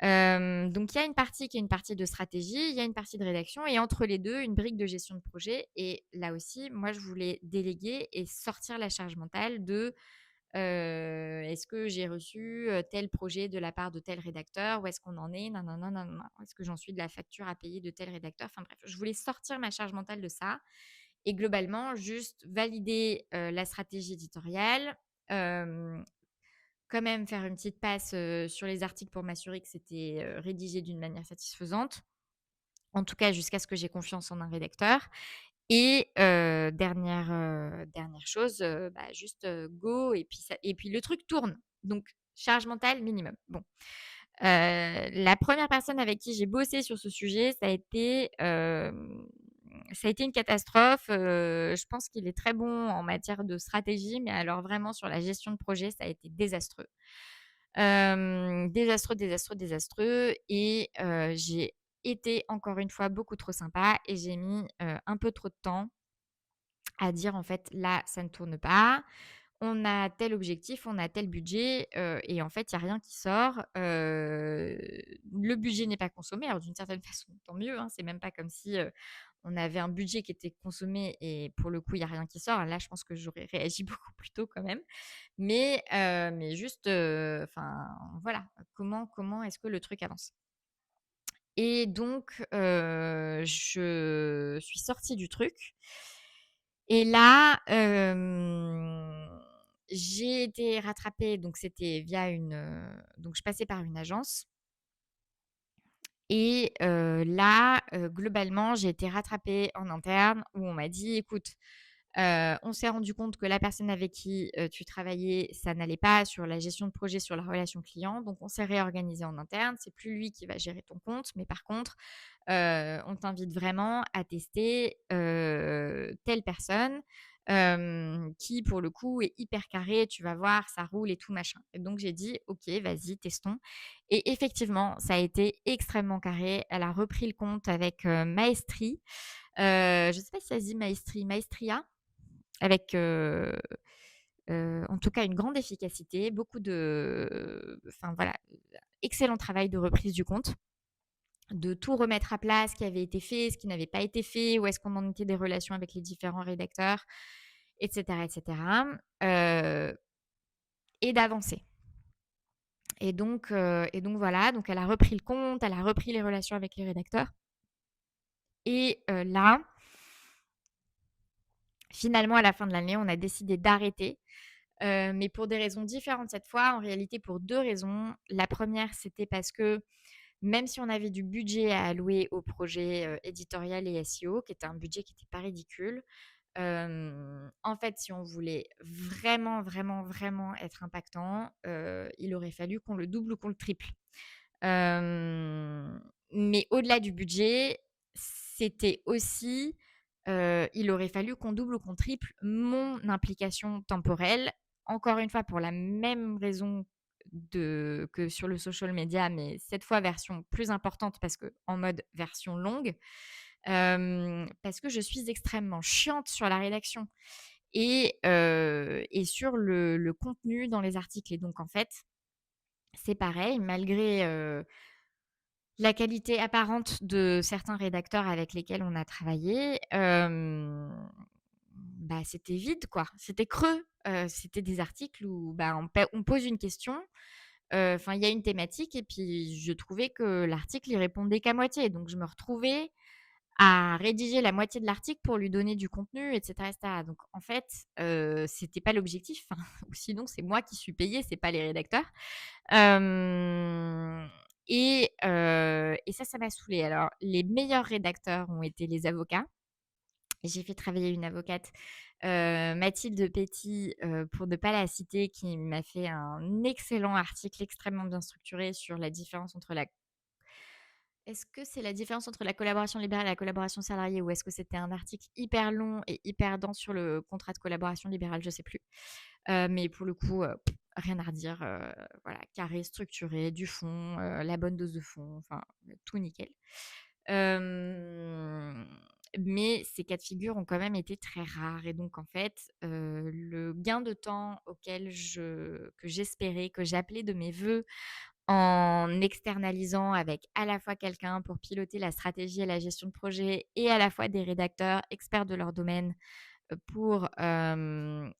Donc, il y a une partie qui est une partie de stratégie, il y a une partie de rédaction et entre les deux, une brique de gestion de projet. Et là aussi, moi, je voulais déléguer et sortir la charge mentale de est-ce que j'ai reçu tel projet de la part de tel rédacteur, où est-ce qu'on en est, est-ce que j'en suis de la facture à payer de tel rédacteur, enfin bref, je voulais sortir ma charge mentale de ça et globalement juste valider la stratégie éditoriale, quand même faire une petite passe sur les articles pour m'assurer que c'était rédigé d'une manière satisfaisante, en tout cas jusqu'à ce que j'ai confiance en un rédacteur. Et dernière chose, juste go et puis le truc tourne. Donc charge mentale minimum. Bon, la première personne avec qui j'ai bossé sur ce sujet, ça a été une catastrophe. Je pense qu'il est très bon en matière de stratégie, mais alors vraiment sur la gestion de projet, ça a été désastreux. Désastreux, désastreux, désastreux. Et j'ai été encore une fois beaucoup trop sympa et j'ai mis un peu trop de temps à dire en fait là ça ne tourne pas, on a tel objectif, on a tel budget et en fait il y a rien qui sort, le budget n'est pas consommé. Alors d'une certaine façon tant mieux, hein, c'est même pas comme si on avait un budget qui était consommé et pour le coup il y a rien qui sort. Là je pense que j'aurais réagi beaucoup plus tôt quand même, mais juste enfin voilà, comment est-ce que le truc avance? Et donc je suis sortie du truc et là, j'ai été rattrapée, donc c'était via donc je passais par une agence et là, globalement, j'ai été rattrapée en interne où on m'a dit: «Écoute, On s'est rendu compte que la personne avec qui, tu travaillais, ça n'allait pas sur la gestion de projet, sur la relation client, donc on s'est réorganisé en interne. C'est plus lui qui va gérer ton compte, mais par contre, on t'invite vraiment à tester, telle personne, qui pour le coup est hyper carrée, tu vas voir, ça roule et tout machin. Et donc j'ai dit: «OK, vas-y, testons» et effectivement, ça a été extrêmement carré. Elle a repris le compte avec, maestrie. Je sais pas si ça se dit maestrie, maestria? Avec, en tout cas une grande efficacité, beaucoup de enfin voilà, excellent travail de reprise du compte, de tout remettre à plat, ce qui avait été fait, ce qui n'avait pas été fait, où est-ce qu'on en était des relations avec les différents rédacteurs et cetera, heu et d'avancer et donc voilà, donc elle a repris le compte, elle a repris les relations avec les rédacteurs et là, finalement à la fin de l'année, on a décidé d'arrêter. Mais pour des raisons différentes cette fois. En réalité, pour 2 raisons. La première, c'était parce que même si on avait du budget à allouer au projet, éditorial et SEO, qui était un budget qui était pas ridicule, en fait, si on voulait vraiment, vraiment, vraiment être impactant, il aurait fallu qu'on le double ou qu'on le triple. Mais au-delà du budget, c'était aussi, il aurait fallu qu'on double ou qu'on triple mon implication temporelle. Encore une fois, pour la même raison que sur le social media, mais cette fois version plus importante parce que en mode version longue, parce que je suis extrêmement chiante sur la rédaction et sur le contenu dans les articles et donc en fait, c'est pareil malgré, la qualité apparente de certains rédacteurs avec lesquels on a travaillé, bah, c'était vide quoi, c'était creux. C'était des articles où, bah, on pose une question, enfin il y a une thématique et puis je trouvais que l'article il répondait qu'à moitié. Donc je me retrouvais à rédiger la moitié de l'article pour lui donner du contenu et cetera. Donc en fait, c'était pas l'objectif, enfin ou sinon c'est moi qui suis payée, c'est pas les rédacteurs. Hem et ça m'a saoulée. Alors les meilleurs rédacteurs ont été les avocats. J'ai fait travailler une avocate, Mathilde Petit, pour ne pas la citer, qui m'a fait un excellent article extrêmement bien structuré sur la différence entre la est-ce que c'est la différence entre la collaboration libérale et la collaboration salariée ou est-ce que c'était un article hyper long et hyper dense sur le contrat de collaboration libérale? Je sais plus. Mais pour le coup, rien à redire, voilà, carré, structuré, du fond, la bonne dose de fond, enfin, tout nickel. Hem, mais ces cas de figure ont quand même été très rares et donc en fait, le gain de temps que j'espérais, que j'appelais de mes vœux en externalisant avec à la fois quelqu'un pour piloter la stratégie et la gestion de projet et à la fois des rédacteurs experts de leur domaine, pour,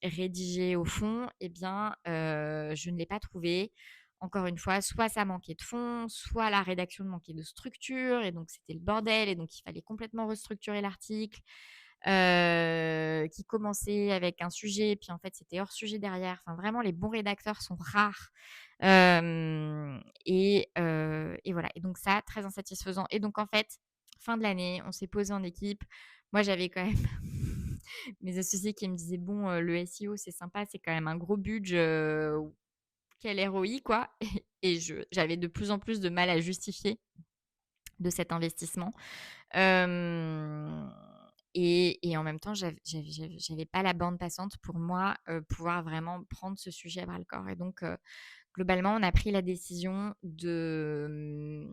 rédiger au fond et bien, je ne l'ai pas trouvé. Encore une fois, soit ça manquait de fond, soit la rédaction manquait de structure et donc c'était le bordel et donc il fallait complètement restructurer l'article, qui commençait avec un sujet puis en fait c'était hors sujet derrière. Enfin vraiment les bons rédacteurs sont rares, et voilà et donc ça, très insatisfaisant et donc en fait, fin de l'année, on s'est posé en équipe. Moi, j'avais quand même mes associés qui me disaient: «Bon, le SEO, c'est sympa, c'est quand même un gros budget, quel ROI, quoi» et j'avais de plus en plus de mal à justifier de cet investissement. Hem et en même temps, j'avais pas la bande passante pour moi, pouvoir vraiment prendre ce sujet à bras-le-corps et donc globalement, on a pris la décision de,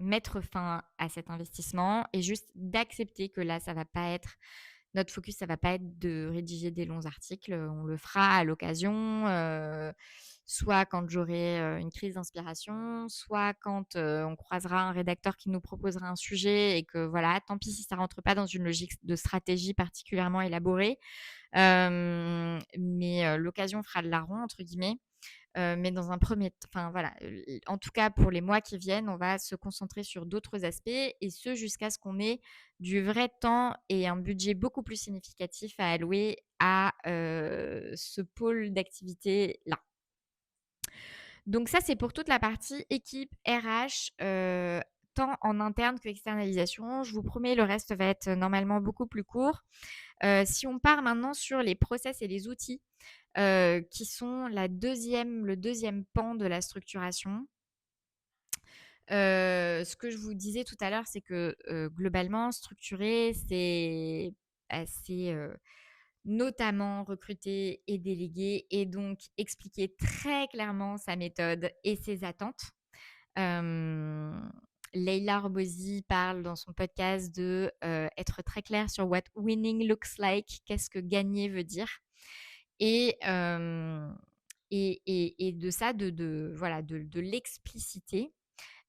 mettre fin à cet investissement et juste d'accepter que là, ça va pas être notre focus, ça va pas être de rédiger des longs articles, on le fera à l'occasion, soit quand j'aurai, une crise d'inspiration, soit quand, on croisera un rédacteur qui nous proposera un sujet et que voilà, tant pis si ça rentre pas dans une logique de stratégie particulièrement élaborée. Mais l'occasion fera le larron entre guillemets. Mais dans un premier t enfin voilà, en tout cas pour les mois qui viennent, on va se concentrer sur d'autres aspects et ce jusqu'à ce qu'on ait du vrai temps et un budget beaucoup plus significatif à allouer à, ce pôle d'activité-là. Donc ça, c'est pour toute la partie équipe RH, tant en interne qu'externalisation. Je vous promets, le reste va être normalement beaucoup plus court. Si on part maintenant sur les process et les outils, qui sont le deuxième pan de la structuration. Ce que je vous disais tout à l'heure, c'est que, globalement, structurer, c'est notamment recruter et déléguer et donc expliquer très clairement sa méthode et ses attentes. Hem, Leila Hormozi parle dans son podcast de, être très clair sur what winning looks like, qu'est-ce que gagner veut dire et hem et de ça, voilà, de l'expliciter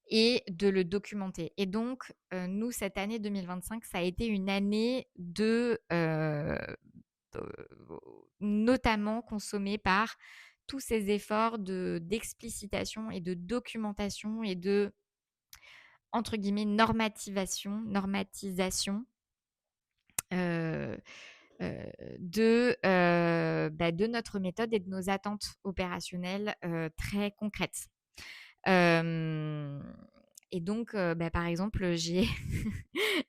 et de le documenter. Et donc, nous, cette année 2025, ça a été une année notamment consommée par tous ces efforts d'explicitation et de documentation et de, entre guillemets, normatisation, heu de notre méthode et de nos attentes opérationnelles, très concrètes. Hem Et donc, par exemple, j'ai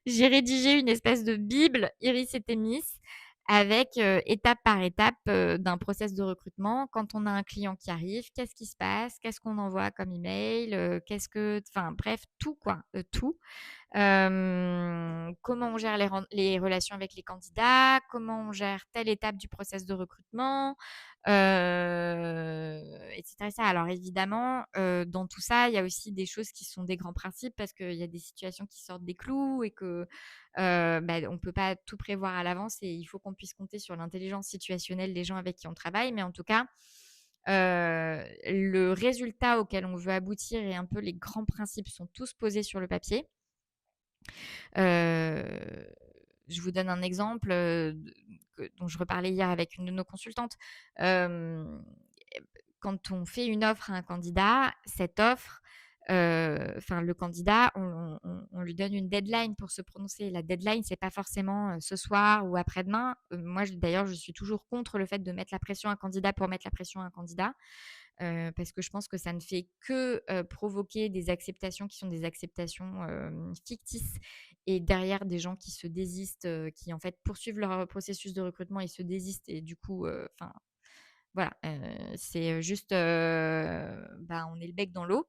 j'ai rédigé une espèce de bible Iris et Thémis avec, étape par étape, d'un process de recrutement. Quand on a un client qui arrive, qu'est-ce qui se passe? Qu'est-ce qu'on envoie comme email? Enfin bref, tout quoi, tout. Comment on gère les relations avec les candidats, comment on gère telle étape du process de recrutement, et cetera et cetera. Alors évidemment, dans tout ça, il y a aussi des choses qui sont des grands principes parce qu'il y a des situations qui sortent des clous et que, on peut pas tout prévoir à l'avance et il faut qu'on puisse compter sur l'intelligence situationnelle des gens avec qui on travaille. Mais en tout cas, le résultat auquel on veut aboutir et un peu les grands principes sont tous posés sur le papier. Heu, je vous donne un exemple, dont je reparlais hier avec une de nos consultantes. Hem, Quand on fait une offre à un candidat, cette offre, enfin le candidat, on lui donne une deadline pour se prononcer. La deadline, c'est pas forcément, ce soir ou après-demain. Moi, d'ailleurs, je suis toujours contre le fait de mettre la pression à un candidat pour mettre la pression à un candidat. Parce que je pense que ça ne fait que, provoquer des acceptations qui sont des acceptations, fictices et derrière des gens qui se désistent, qui en fait poursuivent leur processus de recrutement et se désistent et du coup, enfin voilà, c'est, juste, on est le bec dans l'eau.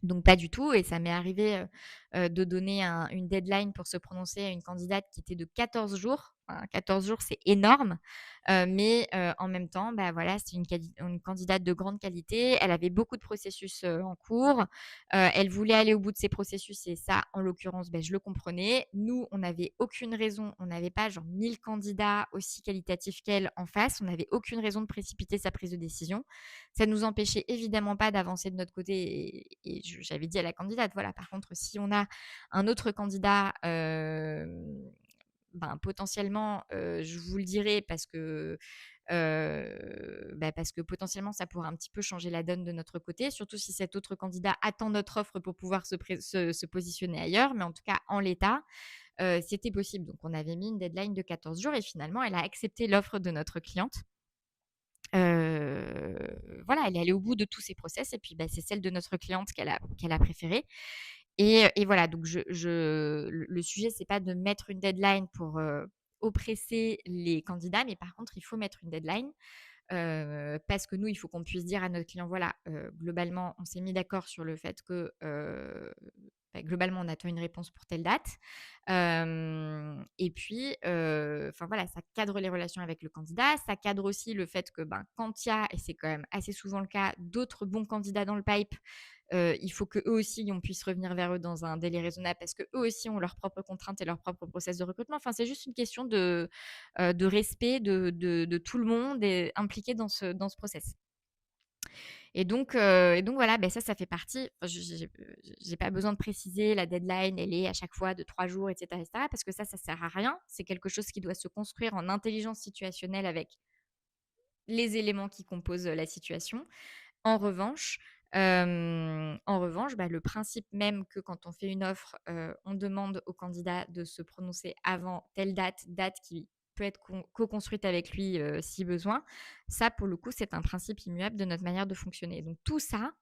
Donc pas du tout et ça m'est arrivé, de donner une deadline pour se prononcer à une candidate qui était de 14 jours. Enfin 14 jours, c'est énorme, mais en même temps, voilà, c'est une candidate de grande qualité. Elle avait beaucoup de processus, en cours. Elle voulait aller au bout de ses processus et ça, en l'occurrence, je le comprenais. Nous, on n'avait aucune raison, on n'avait pas genre 1000 candidats aussi qualitatifs qu'elle en face. On n'avait aucune raison de précipiter sa prise de décision. Ça nous empêchait évidemment pas d'avancer de notre côté et j'avais dit à la candidate, voilà, par contre, si on a un autre candidat, potentiellement, je vous le dirai parce que potentiellement ça pourrait un petit peu changer la donne de notre côté, surtout si cet autre candidat attend notre offre pour pouvoir se positionner ailleurs. Mais en tout cas, en l'état, c'était possible. Donc on avait mis une deadline de 14 jours et finalement, elle a accepté l'offre de notre cliente. Voilà, elle est allée au bout de tous ses process et puis, c'est celle de notre cliente qu'elle a préférée et voilà donc le sujet c'est pas de mettre une deadline pour, oppresser les candidats, mais par contre il faut mettre une deadline, parce que nous, il faut qu'on puisse dire à notre client: «Voilà, globalement, on s'est mis d'accord sur le fait que, globalement, on attend une réponse pour telle date». Et puis, enfin voilà, ça cadre les relations avec le candidat. Ça cadre aussi le fait que, quand il y a et c'est quand même assez souvent le cas, d'autres bons candidats dans le pipe, il faut qu'eux aussi, on puisse revenir vers eux dans un délai raisonnable parce qu'eux aussi ont leurs propres contraintes et leurs propres process de recrutement. Enfin, c'est juste une question de respect de tout le monde et impliqué dans ce process. Et donc voilà, ça fait partie enfin, j'ai pas besoin de préciser la deadline, elle est à chaque fois de 3 jours et cetera parce que ça sert à rien. C'est quelque chose qui doit se construire en intelligence situationnelle avec les éléments qui composent, la situation. En revanche, le principe même que quand on fait une offre, on demande au candidat de se prononcer avant telle date qui peut être co-construite avec lui, si besoin. Ça, pour le coup, c'est un principe immuable de notre manière de fonctionner. Donc tout ça,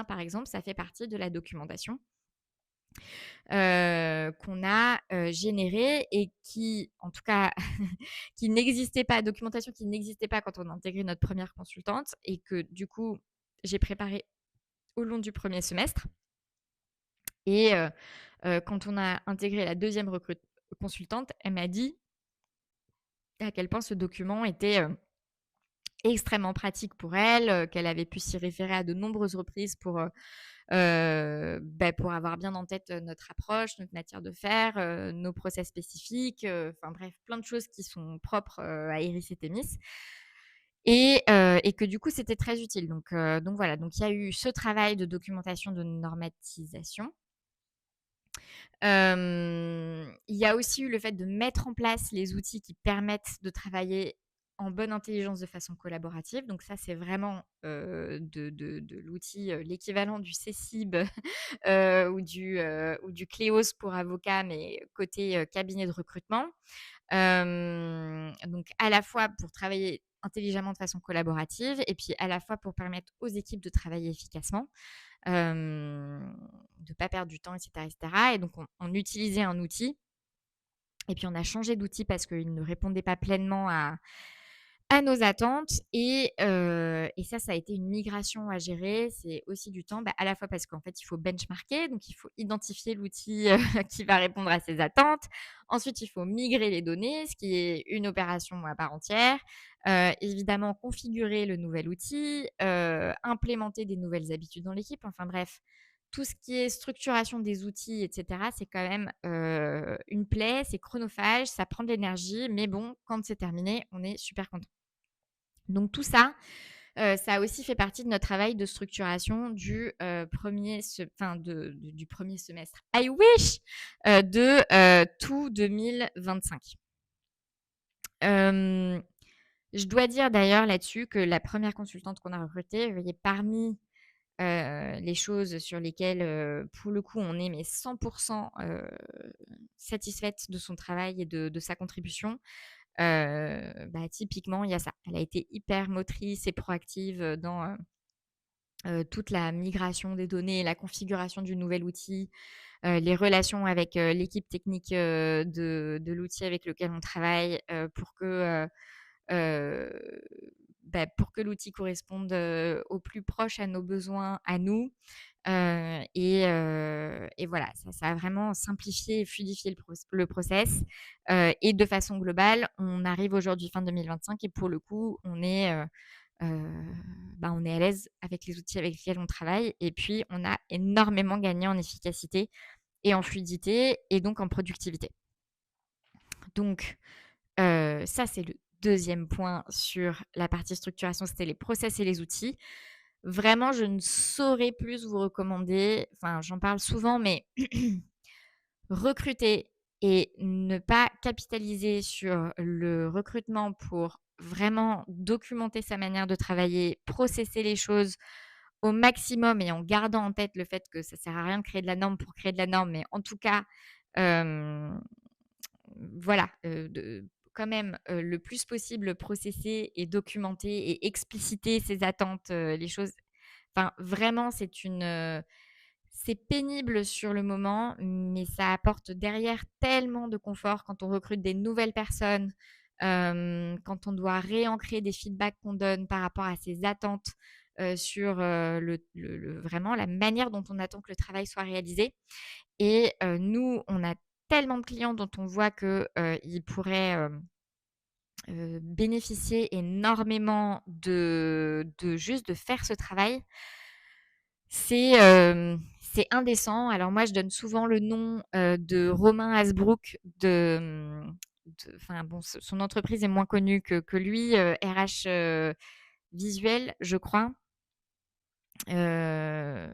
par exemple, ça fait partie de la documentation qu'on a, générée et qui, en tout cas, qui n'existait pas, documentation qui n'existait pas quand on a intégré notre première consultante et que du coup, j'ai préparée au long du premier semestre et quand on a intégré la deuxième consultante, elle m'a dit à quel point ce document était, extrêmement pratique pour elle, qu'elle avait pu s'y référer à de nombreuses reprises pour avoir bien en tête, notre approche, notre matière de faire, nos process spécifiques, enfin bref, plein de choses qui sont propres, à Iris et Thémis et que du coup, c'était très utile. Donc voilà, donc il y a eu ce travail de documentation, de normatisation. Il y a aussi eu le fait de mettre en place les outils qui permettent de travailler en bonne intelligence de façon collaborative. Donc ça, c'est vraiment, de l'outil, l'équivalent du Cessib, ou du Cléos pour avocats, mais côté, cabinet de recrutement. Donc à la fois pour travailler intelligemment de façon collaborative et puis à la fois pour permettre aux équipes de travailler efficacement, de pas perdre du temps et cetera et cetera et donc on utilisait un outil et puis on a changé d'outil parce qu'il ne répondait pas pleinement à nos attentes et ça a été une migration à gérer. C'est aussi du temps, à la fois parce qu'en fait, il faut benchmarker, donc il faut identifier l'outil, qui va répondre à ses attentes. Ensuite, il faut migrer les données, ce qui est une opération à part entière. Évidemment, configurer le nouvel outil, implémenter des nouvelles habitudes dans l'équipe. Enfin bref, tout ce qui est structuration des outils et cetera, c'est quand même, une plaie, c'est chronophage, ça prend de l'énergie, mais bon, quand c'est terminé, on est super content. Donc tout ça, ça a aussi fait partie de notre travail de structuration du, 1er enfin du 1er semestre. I wish! De, tout 2025. Hem, je dois dire d'ailleurs là-dessus que la première consultante qu'on a recrutée, voyez, parmi, les choses sur lesquelles, pour le coup, on est mais 100 satisfaite de son travail et de sa contribution. Typiquement, il y a ça. Elle a été hyper motrice et proactive, dans, toute la migration des données, la configuration du nouvel outil, les relations avec, l'équipe technique, de l'outil avec lequel on travaille, heu, pour que l'outil corresponde, au plus proche à nos besoins à nous. Et voilà, ça a vraiment simplifié et fluidifié le process, et de façon globale, on arrive aujourd'hui fin 2025 et pour le coup, heu, on est à l'aise avec les outils avec lesquels on travaille et puis on a énormément gagné en efficacité et en fluidité et donc en productivité. Donc ça, c'est le deuxième point sur la partie structuration, c'était les process et les outils. Vraiment, je ne saurais plus vous recommander, enfin, j'en parle souvent, mais recruter et ne pas capitaliser sur le recrutement pour vraiment documenter sa manière de travailler, processer les choses au maximum et en gardant en tête le fait que ça sert à rien de créer de la norme pour créer de la norme, mais en tout cas, hem, voilà, de quand même, le plus possible processer et documenter et expliciter ses attentes, les choses. Enfin, vraiment, c'est pénible sur le moment, mais ça apporte derrière tellement de confort quand on recrute des nouvelles personnes, quand on doit réancrer des feedbacks qu'on donne par rapport à ses attentes, sur, vraiment la manière dont on attend que le travail soit réalisé et nous, on a tellement de clients dont on voit que, ils pourraient, bénéficier énormément de juste de faire ce travail. C'est indécent. Alors moi, je donne souvent le nom, de Romain Hasbrook enfin bon, son entreprise est moins connue que lui, RH, visuel, je crois. Heu,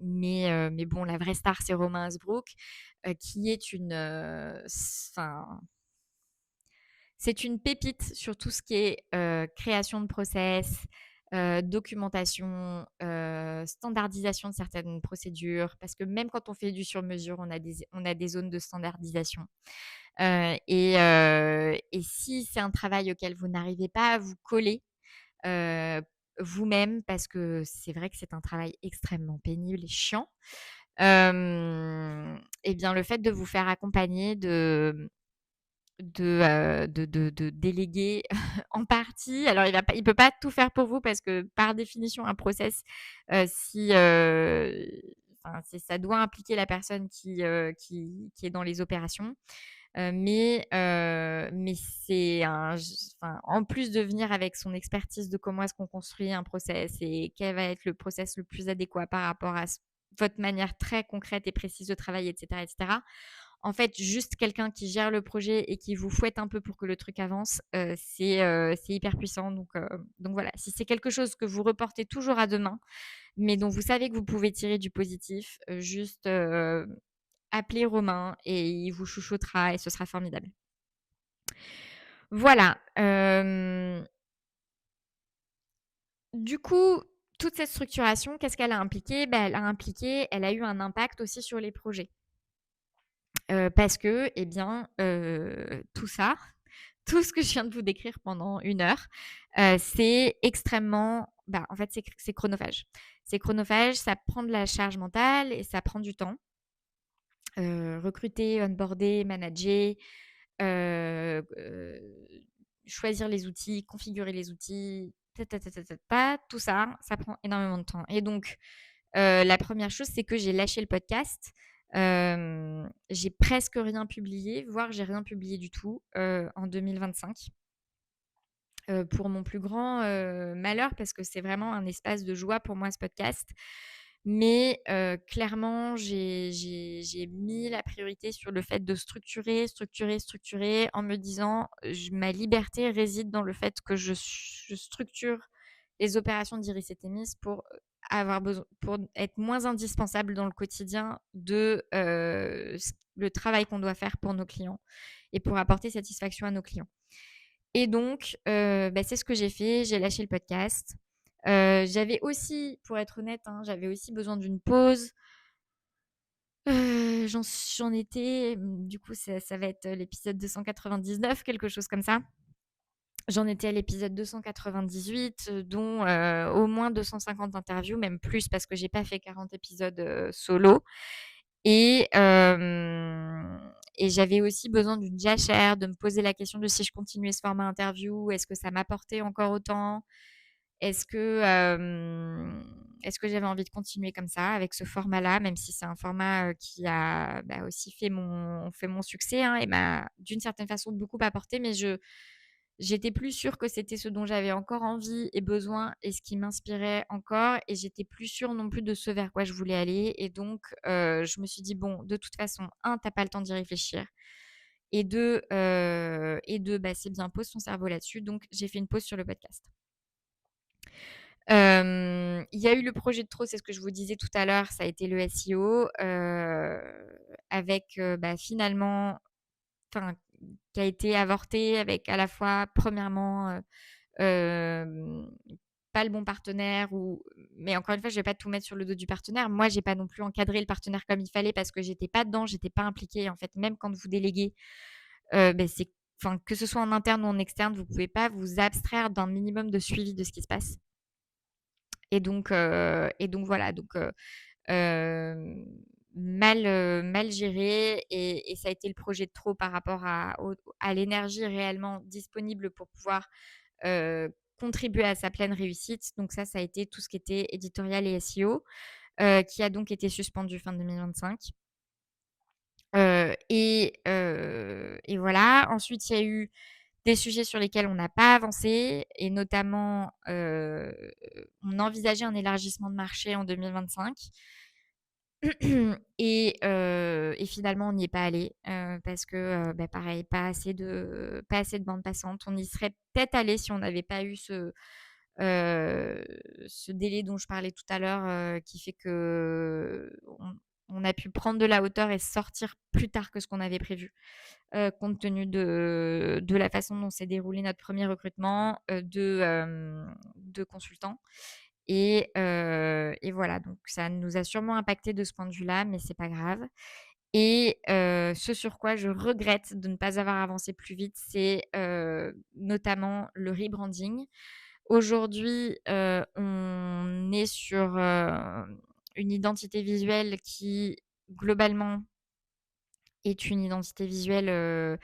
mais bon, la vraie star, c'est Romain Hasbrook, qui est enfin, c'est une pépite sur tout ce qui est, création de process, documentation, standardisation de certaines procédures. Parce que même quand on fait du sur-mesure, on a des zones de standardisation. Et si c'est un travail auquel vous n'arrivez pas à vous coller, heu, vous-même, parce que c'est vrai que c'est un travail extrêmement pénible et chiant, Et bien, le fait de vous faire accompagner, de déléguer en partie. Alors il peut pas tout faire pour vous parce que par définition un process, si, enfin ça doit impliquer la personne qui est dans les opérations. Mais c'est enfin, en plus de venir avec son expertise de comment est-ce qu'on construit un process et quel va être le process le plus adéquat par rapport à votre manière très concrète et précise de travailler, etc., etc. En fait, juste quelqu'un qui gère le projet et qui vous fouette un peu pour que le truc avance, c'est hyper puissant. Donc voilà, si c'est quelque chose que vous reportez toujours à demain, mais dont vous savez que vous pouvez tirer du positif, juste appelez Romain et il vous chouchoutera et ce sera formidable. Voilà. Du coup, toute cette structuration, qu'est-ce qu'elle a impliqué? Elle a eu un impact aussi sur les projets. Parce que, eh bien, tout ça, tout ce que je viens de vous décrire pendant 1 heure, c'est extrêmement en fait, c'est chronophage. C'est chronophage, ça prend de la charge mentale et ça prend du temps. Recruter, onboarder, manager, choisir les outils, configurer les outils, tout ça, ça prend énormément de temps. Et donc, la première chose, c'est que j'ai lâché le podcast. J'ai presque rien publié, voire j'ai rien publié du tout en 2025. Pour mon plus grand malheur, parce que c'est vraiment un espace de joie pour moi, ce podcast. Mais clairement, j'ai mis la priorité sur le fait de structurer en me disant: «Ma liberté réside dans le fait que je structure les opérations d'Iris et Thémis pour être moins indispensable dans le quotidien de, le travail qu'on doit faire pour nos clients et pour apporter satisfaction à nos clients». Et donc, c'est ce que j'ai fait, j'ai lâché le podcast. J'avais aussi, pour être honnête, hein, j'avais aussi besoin d'une pause. J'en étais, du coup, ça va être l'épisode 299, quelque chose comme ça. J'en étais à l'épisode 298, dont au moins 250 interviews, même plus parce que j'ai pas fait 40 épisodes solo. Et, et j'avais aussi besoin d'une jachère, de me poser la question de si je continuais ce format interview, est-ce que ça m'apportait encore autant? Est-ce que, est-ce que j'avais envie de continuer comme ça, avec ce format-là, même si c'est un format qui a aussi fait mon succès, hein, et m'a d'une certaine façon beaucoup apporté, mais j'étais plus sûre que c'était ce dont j'avais encore envie et besoin et ce qui m'inspirait encore, et j'étais plus sûre non plus de ce vers quoi je voulais aller. Et donc, je me suis dit: «Bon, de toute façon, 1, tu pas le temps d'y réfléchir, et 2, c'est bien, pose ton cerveau là-dessus». Donc j'ai fait une pause sur le podcast. Il y a eu le projet de trop, c'est ce que je vous disais tout à l'heure, ça a été le SEO, avec, finalement, enfin, qui a été avorté avec à la fois, premièrement, hem, pas le bon partenaire, mais encore une fois, je vais pas tout mettre sur le dos du partenaire. Moi, j'ai pas non plus encadré le partenaire comme il fallait parce que j'étais pas dedans, j'étais pas impliquée. En fait, même quand vous déléguez, c'est enfin, que ce soit en interne ou en externe, vous pouvez pas vous abstraire d'un minimum de suivi de ce qui se passe. Et donc voilà, hem, mal géré, et ça a été le projet de trop par rapport à l'énergie réellement disponible pour pouvoir contribuer à sa pleine réussite. Donc ça a été tout ce qui était éditorial et SEO, qui a donc été suspendu fin 2025. Et voilà. Ensuite, il y a eu des sujets sur lesquels on n'a pas avancé, et notamment, on envisageait un élargissement de marché en 2025. Et finalement, on n'y est pas allé, parce que, pareil, pas assez de bande passante. On y serait peut-être allé si on n'avait pas eu ce délai dont je parlais tout à l'heure, qui fait qu'on a pu prendre de la hauteur et sortir plus tard que ce qu'on avait prévu, compte tenu de la façon dont s'est déroulé notre premier recrutement, de consultants. Et voilà, donc ça nous a sûrement impacté de ce point de vue-là, mais c'est pas grave. Et ce sur quoi je regrette de ne pas avoir avancé plus vite, c'est, notamment le rebranding. Aujourd'hui, on est sur, une identité visuelle qui, globalement, est une identité visuelle,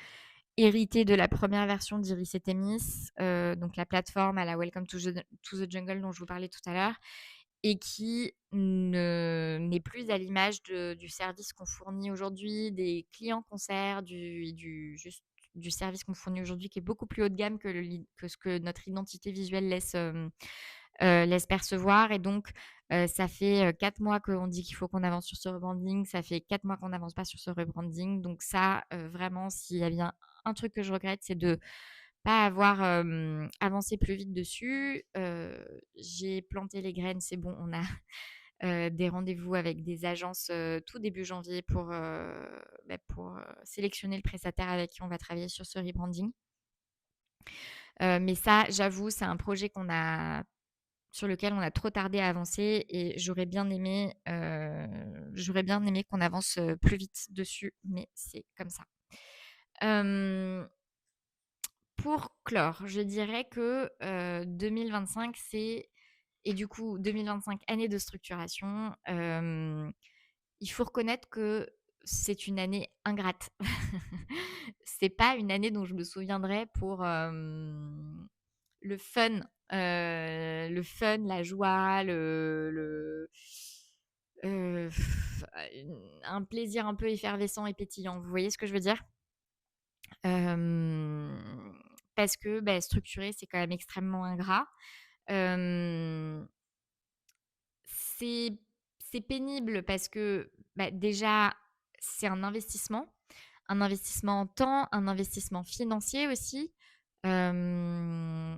héritée de la première version d'Iris et Thémis, donc la plateforme à la Welcome to the Jungle dont je vous parlais tout à l'heure et qui n'est plus à l'image du service qu'on fournit aujourd'hui, des clients qu'on sert, du service qu'on fournit aujourd'hui qui est beaucoup plus haut de gamme que ce que notre identité visuelle laisse percevoir. Et donc, ça fait 4 mois qu'on dit qu'il faut qu'on avance sur ce rebranding. Ça fait 4 mois qu'on n'avance pas sur ce rebranding. Donc ça, vraiment, s'il y a bien un truc que je regrette, c'est de pas avoir avancé plus vite dessus. J'ai planté les graines, c'est bon, on a des rendez-vous avec des agences tout début janvier pour sélectionner le prestataire avec qui on va travailler sur ce rebranding. Mais ça, j'avoue, c'est un projet sur lequel on a trop tardé à avancer et j'aurais bien aimé qu'on avance plus vite dessus, mais c'est comme ça. Pour clore, je dirais que 2025, et du coup 2025, année de structuration, il faut reconnaître que c'est une année ingrate. C'est pas une année dont je me souviendrai pour le fun, la joie, euh, un plaisir un peu effervescent et pétillant. Vous voyez ce que je veux dire? Parce que structurer, c'est quand même extrêmement ingrat. Euh, c'est, c'est pénible parce que déjà, c'est un investissement en temps, un investissement financier aussi. Euh,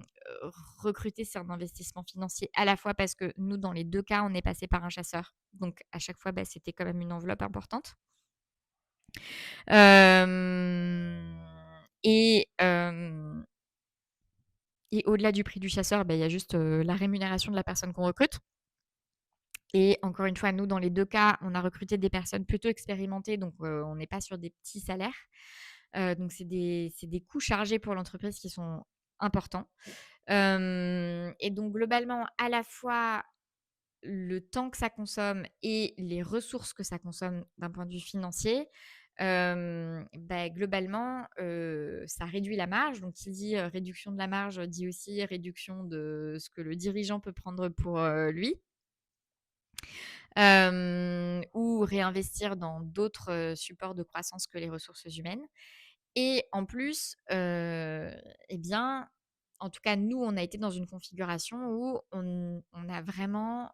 Recruter, c'est un investissement financier à la fois parce que nous, dans les deux cas, on est passé par un chasseur. Donc, à chaque fois, c'était quand même une enveloppe importante. Euh, et, euh, et au-delà du prix du chasseur, il y a juste la rémunération de la personne qu'on recrute. Et encore une fois, nous, dans les deux cas, on a recruté des personnes plutôt expérimentées, donc on n'est pas sur des petits salaires. Donc, c'est des coûts chargés pour l'entreprise qui sont importants. Et donc, globalement, à la fois le temps que ça consomme et les ressources que ça consomme d'un point de vue financier, globalement, ça réduit la marge. Donc, qui dit réduction de la marge dit aussi réduction de ce que le dirigeant peut prendre pour lui. Ou réinvestir dans d'autres supports de croissance que les ressources humaines. Et en plus, eh bien, en tout cas, nous, on a été dans une configuration où on a vraiment,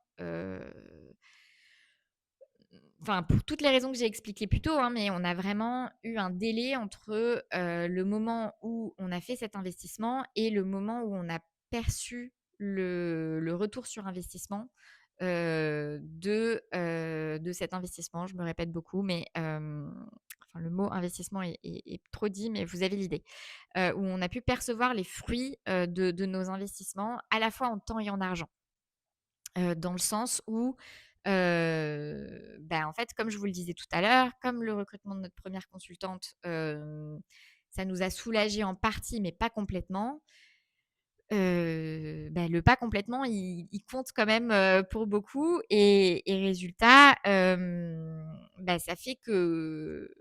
enfin, pour toutes les raisons que j'ai expliquées plus tôt, hein, mais on a vraiment eu un délai entre le moment où on a fait cet investissement et le moment où on a perçu le retour sur investissement de cet investissement. Je me répète beaucoup, mais enfin, le mot investissement est trop dit, mais vous avez l'idée. Où on a pu percevoir les fruits de nos investissements, à la fois en temps et en argent. Dans le sens où, en fait, comme je vous le disais tout à l'heure, comme le recrutement de notre première consultante, ça nous a soulagés en partie, mais pas complètement. Le pas complètement, il compte quand même pour beaucoup. Et résultat, ça fait que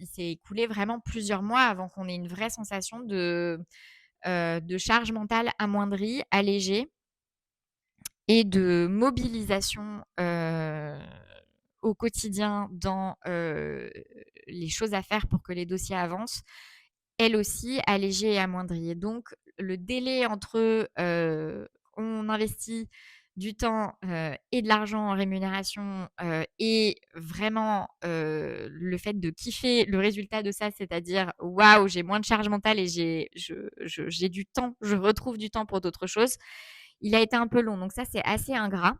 il s'est écoulé vraiment plusieurs mois avant qu'on ait une vraie sensation de charge mentale amoindrie, allégée et de mobilisation au quotidien dans les choses à faire pour que les dossiers avancent, elle aussi allégée et amoindrie. Et donc, le délai entre on investit du temps et de l'argent en rémunération et vraiment le fait de kiffer le résultat de ça, c'est-à-dire waouh, j'ai moins de charge mentale et j'ai du temps, je retrouve du temps pour d'autres choses, il a été un peu long. Donc ça, c'est assez ingrat.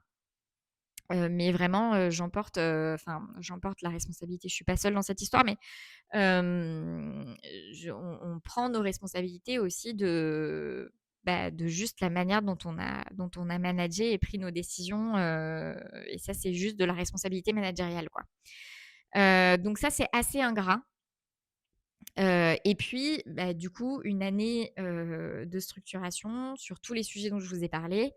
Mais vraiment, j'emporte la responsabilité. Je suis pas seule dans cette histoire, mais on prend nos responsabilités aussi de juste la manière dont on a managé et pris nos décisions. Et ça, c'est juste de la responsabilité managériale, quoi. Donc ça, c'est assez ingrat. Et puis, du coup, une année de structuration sur tous les sujets dont je vous ai parlé,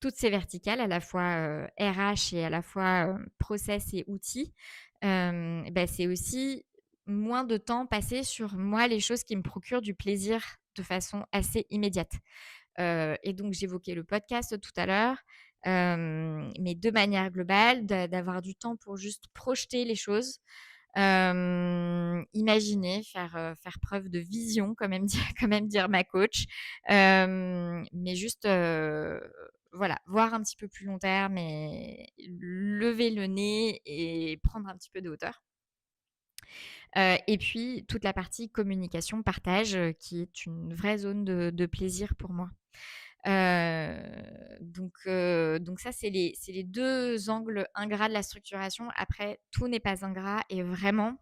toutes ces verticales, à la fois, RH et à la fois, process et outils, c'est aussi moins de temps passé sur moi, les choses qui me procurent du plaisir de façon assez immédiate. Et donc j'évoquais le podcast tout à l'heure, mais de manière globale, d'avoir du temps pour juste projeter les choses, imaginer, faire preuve de vision, comme aime dire comme aime dire ma coach. Mais juste, voilà, voir un petit peu plus long terme et lever le nez et prendre un petit peu de hauteur. Et puis toute la partie communication, partage, qui est une vraie zone de plaisir pour moi. Donc ça, c'est les 2 angles ingrats de la structuration. Après, tout n'est pas ingrat et vraiment,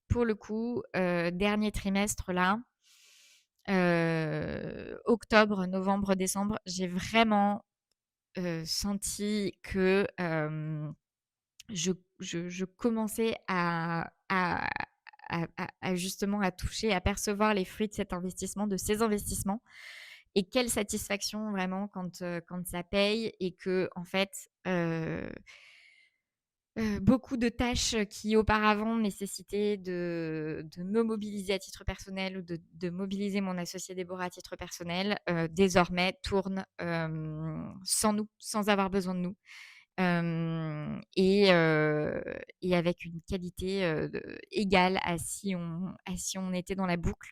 pour le coup, dernier trimestre là, octobre, novembre, décembre, j'ai vraiment, senti que, je commençais à justement à toucher, à percevoir les fruits de cet investissement, de ces investissements. Et quelle satisfaction vraiment quand ça paye et que en fait, beaucoup de tâches qui auparavant nécessitaient de me mobiliser à titre personnel ou de mobiliser mon associé Déborah à titre personnel, désormais tournent, sans nous, sans avoir besoin de nous. Et avec une qualité, égale à si on était dans la boucle.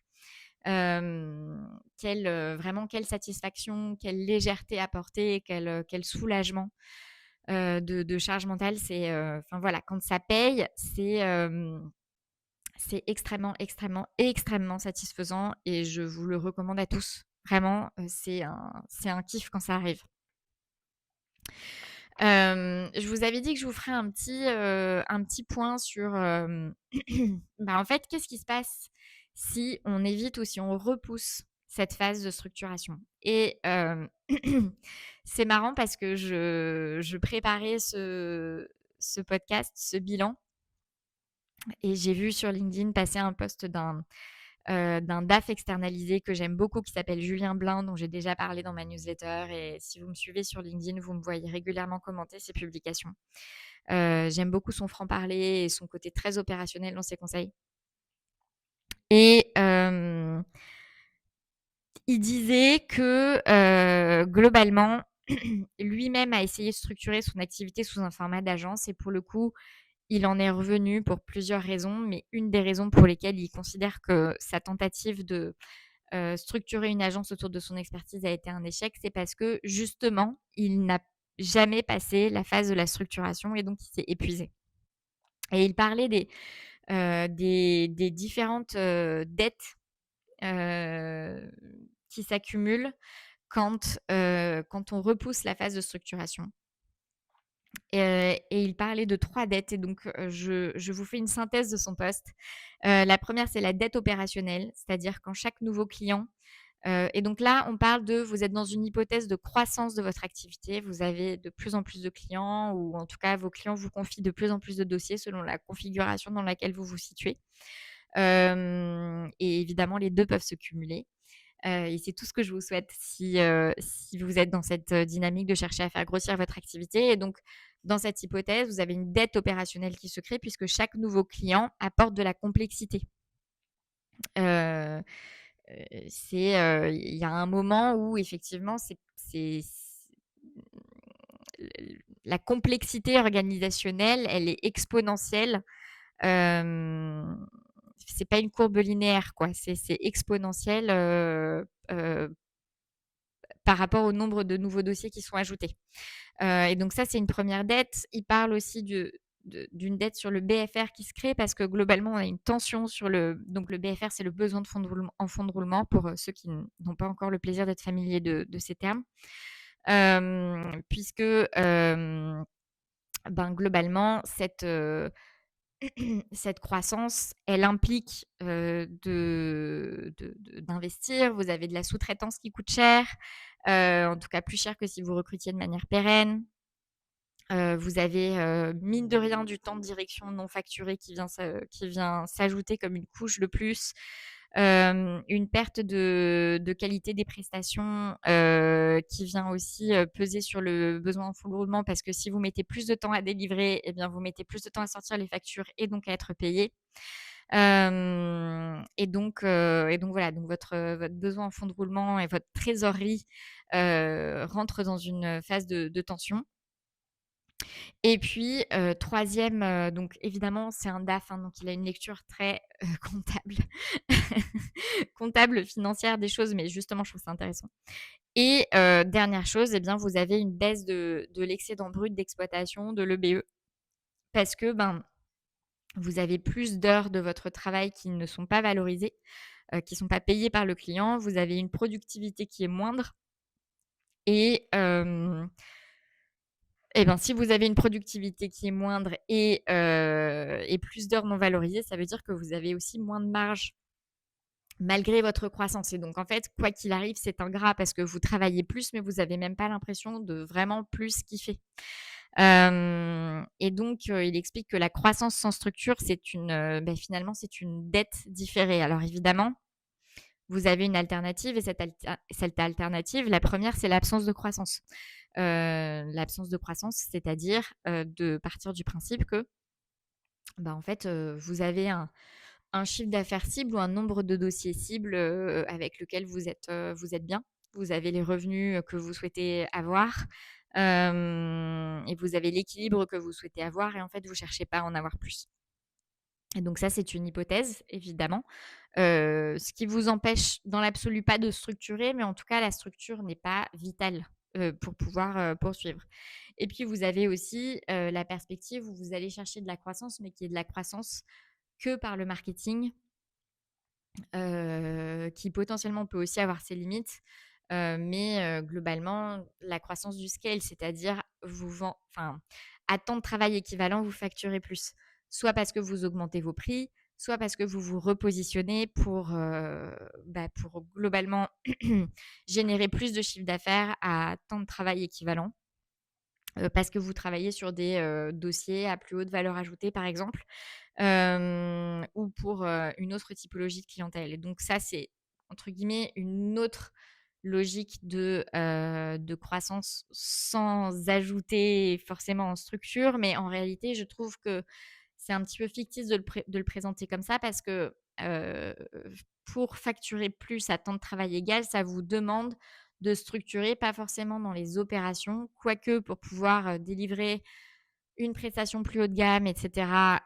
Vraiment quelle satisfaction, quelle légèreté apportée, quel soulagement, de charge mentale. Enfin voilà, quand ça paye, c'est extrêmement, extrêmement, extrêmement satisfaisant et je vous le recommande à tous. Vraiment, c'est un kiff quand ça arrive. Je vous avais dit que je vous ferais un petit point sur, en fait, qu'est-ce qui se passe si on évite ou si on repousse cette phase de structuration? Et c'est marrant parce que je préparais ce podcast, ce bilan et j'ai vu sur LinkedIn passer un post d'un DAF externalisé que j'aime beaucoup qui s'appelle Julien Blin, dont j'ai déjà parlé dans ma newsletter. Et si vous me suivez sur LinkedIn, vous me voyez régulièrement commenter ses publications. J'aime beaucoup son franc-parler et son côté très opérationnel dans ses conseils. Et il disait que globalement, lui-même a essayé de structurer son activité sous un format d'agence et pour le coup, il en est revenu pour plusieurs raisons, mais une des raisons pour lesquelles il considère que sa tentative de structurer une agence autour de son expertise a été un échec, c'est parce que justement, il n'a jamais passé la phase de la structuration et donc il s'est épuisé. Et il parlait des différentes dettes qui s'accumulent quand on repousse la phase de structuration. Et il parlait de 3 dettes et donc je vous fais une synthèse de son post. La première, c'est la dette opérationnelle, c'est-à-dire quand chaque nouveau client et donc là, on parle de vous êtes dans une hypothèse de croissance de votre activité. Vous avez de plus en plus de clients ou en tout cas, vos clients vous confient de plus en plus de dossiers selon la configuration dans laquelle vous vous situez. Et évidemment, les 2 peuvent se cumuler. Et c'est tout ce que je vous souhaite si vous êtes dans cette dynamique de chercher à faire grossir votre activité. Et donc, dans cette hypothèse, vous avez une dette opérationnelle qui se crée puisque chaque nouveau client apporte de la complexité. Il y a un moment où effectivement, la complexité organisationnelle, elle est exponentielle. C'est pas une courbe linéaire, quoi. C'est exponentiel par rapport au nombre de nouveaux dossiers qui sont ajoutés. Et donc ça, c'est une première dette. Il parle aussi d'une dette sur le BFR qui se crée parce que globalement, on a une tension sur donc le BFR, c'est le besoin de fonds de roulement, en fonds de roulement pour ceux qui n'ont pas encore le plaisir d'être familiers de ces termes. Puisque globalement, cette croissance, elle implique d'investir. Vous avez de la sous-traitance qui coûte cher, en tout cas plus cher que si vous recrutiez de manière pérenne. Vous avez, mine de rien, du temps de direction non facturé qui vient s'ajouter comme une couche de plus. une perte de qualité des prestations, qui vient aussi, peser sur le besoin en full roulement parce que si vous mettez plus de temps à délivrer et bien, vous mettez plus de temps à sortir les factures et donc à être payé. Et donc voilà, donc votre besoin en fonds de roulement et votre trésorerie, rentrent dans une phase de tension. Et puis, 3e, donc évidemment, c'est un DAF, hein, donc il a une lecture très, comptable comptable, financière des choses, mais justement, je trouve ça intéressant. Et dernière chose, eh bien, vous avez une baisse de l'excédent brut d'exploitation, de l'EBE, parce que, ben, vous avez plus d'heures de votre travail qui ne sont pas valorisées, qui ne sont pas payées par le client. Vous avez une productivité qui est moindre et et ben, si vous avez une productivité qui est moindre et plus d'heures non valorisées, ça veut dire que vous avez aussi moins de marge malgré votre croissance et donc en fait, quoi qu'il arrive, c'est ingrat parce que vous travaillez plus, mais vous avez même pas l'impression de vraiment plus kiffer. Et donc il explique que la croissance sans structure, c'est finalement, c'est une dette différée. Alors évidemment, vous avez une alternative et cette alternative, la première, c'est l'absence de croissance. L'absence de croissance, c'est-à-dire, de partir du principe que, bah, en fait, vous avez un chiffre d'affaires cible ou un nombre de dossiers cibles, avec lequel vous êtes bien. Vous avez les revenus, que vous souhaitez avoir, et vous avez l'équilibre que vous souhaitez avoir et en fait, vous cherchez pas à en avoir plus. Et donc ça, c'est une hypothèse, évidemment. Ce qui vous empêche dans l'absolu pas de structurer, mais en tout cas, la structure n'est pas vitale, pour pouvoir, poursuivre. Et puis vous avez aussi, la perspective où vous allez chercher de la croissance, mais qui est de la croissance que par le marketing, qui potentiellement peut aussi avoir ses limites. Mais globalement, la croissance du scale, c'est-à-dire à temps de travail équivalent, vous facturez plus. Soit parce que vous augmentez vos prix, soit parce que vous vous repositionnez pour globalement générer plus de chiffre d'affaires à temps de travail équivalent, parce que vous travaillez sur des, dossiers à plus haute valeur ajoutée, par exemple, ou pour, une autre typologie de clientèle. Et donc ça, c'est entre guillemets «une autre logique de croissance» sans ajouter forcément en structure. Mais en réalité, je trouve que c'est un petit peu fictif de le présenter comme ça parce que, pour facturer plus à temps de travail égal, ça vous demande de structurer, pas forcément dans les opérations, quoique pour pouvoir, délivrer une prestation plus haut de gamme et cetera,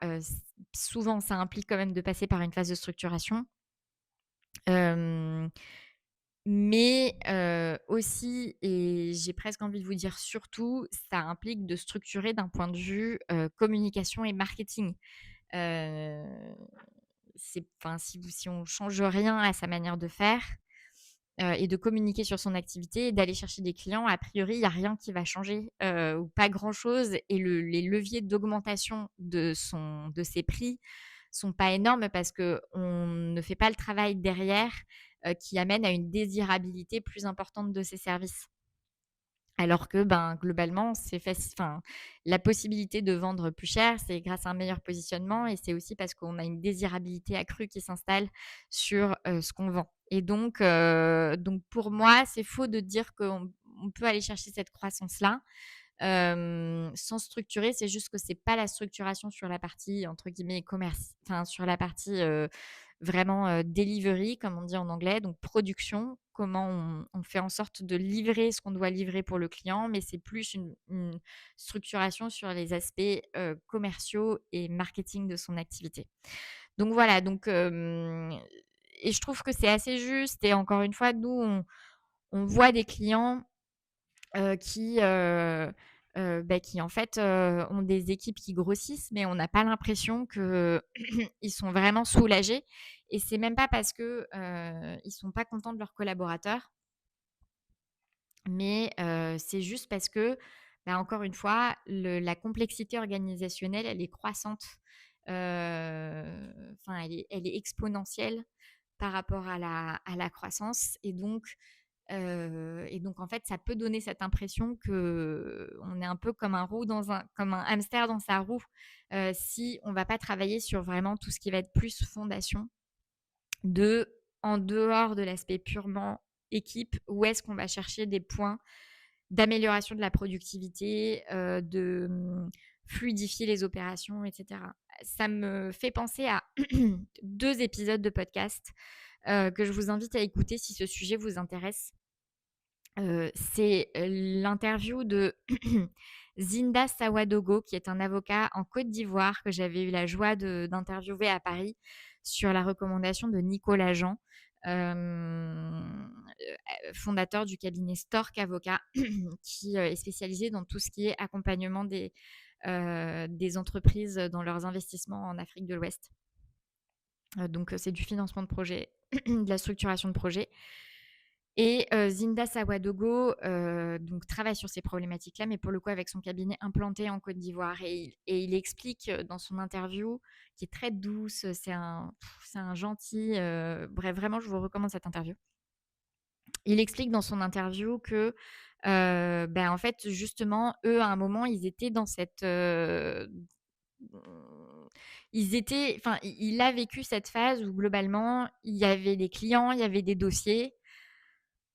souvent ça implique quand même de passer par une phase de structuration. Hem, mais aussi et j'ai presque envie de vous dire surtout, ça implique de structurer d'un point de vue, communication et marketing. Heu, si on change rien à sa manière de faire, et de communiquer sur son activité et d'aller chercher des clients, a priori, il y a rien qui va changer, ou pas grand-chose et les leviers d'augmentation de ses prix sont pas énormes parce qu'on ne fait pas le travail derrière, qui amène à une désirabilité plus importante de ses services. Alors que, ben, globalement, la possibilité de vendre plus cher, c'est grâce à un meilleur positionnement et c'est aussi parce qu'on a une désirabilité accrue qui s'installe sur, ce qu'on vend. Et donc pour moi, c'est faux de dire qu'on peut aller chercher cette croissance-là, sans structurer. C'est juste que c'est pas la structuration sur la partie, entre guillemets, commerce enfin sur la partie, vraiment, delivery comme on dit en anglais, donc production. Comment on fait en sorte de livrer ce qu'on doit livrer pour le client, mais c'est plus une structuration sur les aspects, commerciaux et marketing de son activité. Donc voilà, et je trouve que c'est assez juste et encore une fois, nous, on voit des clients qui en fait, ont des équipes qui grossissent, mais on n'a pas l'impression que ils sont vraiment soulagés et c'est même pas parce que, ils sont pas contents de leurs collaborateurs, mais c'est juste parce que, bah, encore une fois, la complexité organisationnelle, elle est croissante, elle est exponentielle par rapport à la croissance et donc en fait, ça peut donner cette impression qu'on est un peu comme un hamster dans sa roue, si on va pas travailler sur vraiment tout ce qui va être plus fondation de en dehors de l'aspect purement équipe, où est-ce qu'on va chercher des points d'amélioration de la productivité, fluidifier les opérations, et cetera. Ça me fait penser à 2 épisodes de podcast, que je vous invite à écouter si ce sujet vous intéresse. C'est, l'interview de Zinda Sawadogo, qui est un avocat en Côte d'Ivoire que j'avais eu la joie d'interviewer à Paris sur la recommandation de Nicolas Jean, fondateur du cabinet Stork Avocat, qui, est spécialisé dans tout ce qui est accompagnement des entreprises dans leurs investissements en Afrique de l'Ouest. Donc, c'est du financement de projet, de la structuration de projet. Et Zinda Sawadogo donc travaille sur ces problématiques-là, mais pour le coup avec son cabinet implanté en Côte d'Ivoire. Et il explique dans son interview, qui est très douce, c'est un gentil. Bref, vraiment, je vous recommande cette interview. Il explique dans son interview que, en fait, justement, eux, à un moment, ils étaient dans cette. Enfin, il a vécu cette phase où globalement, il y avait des clients, il y avait des dossiers.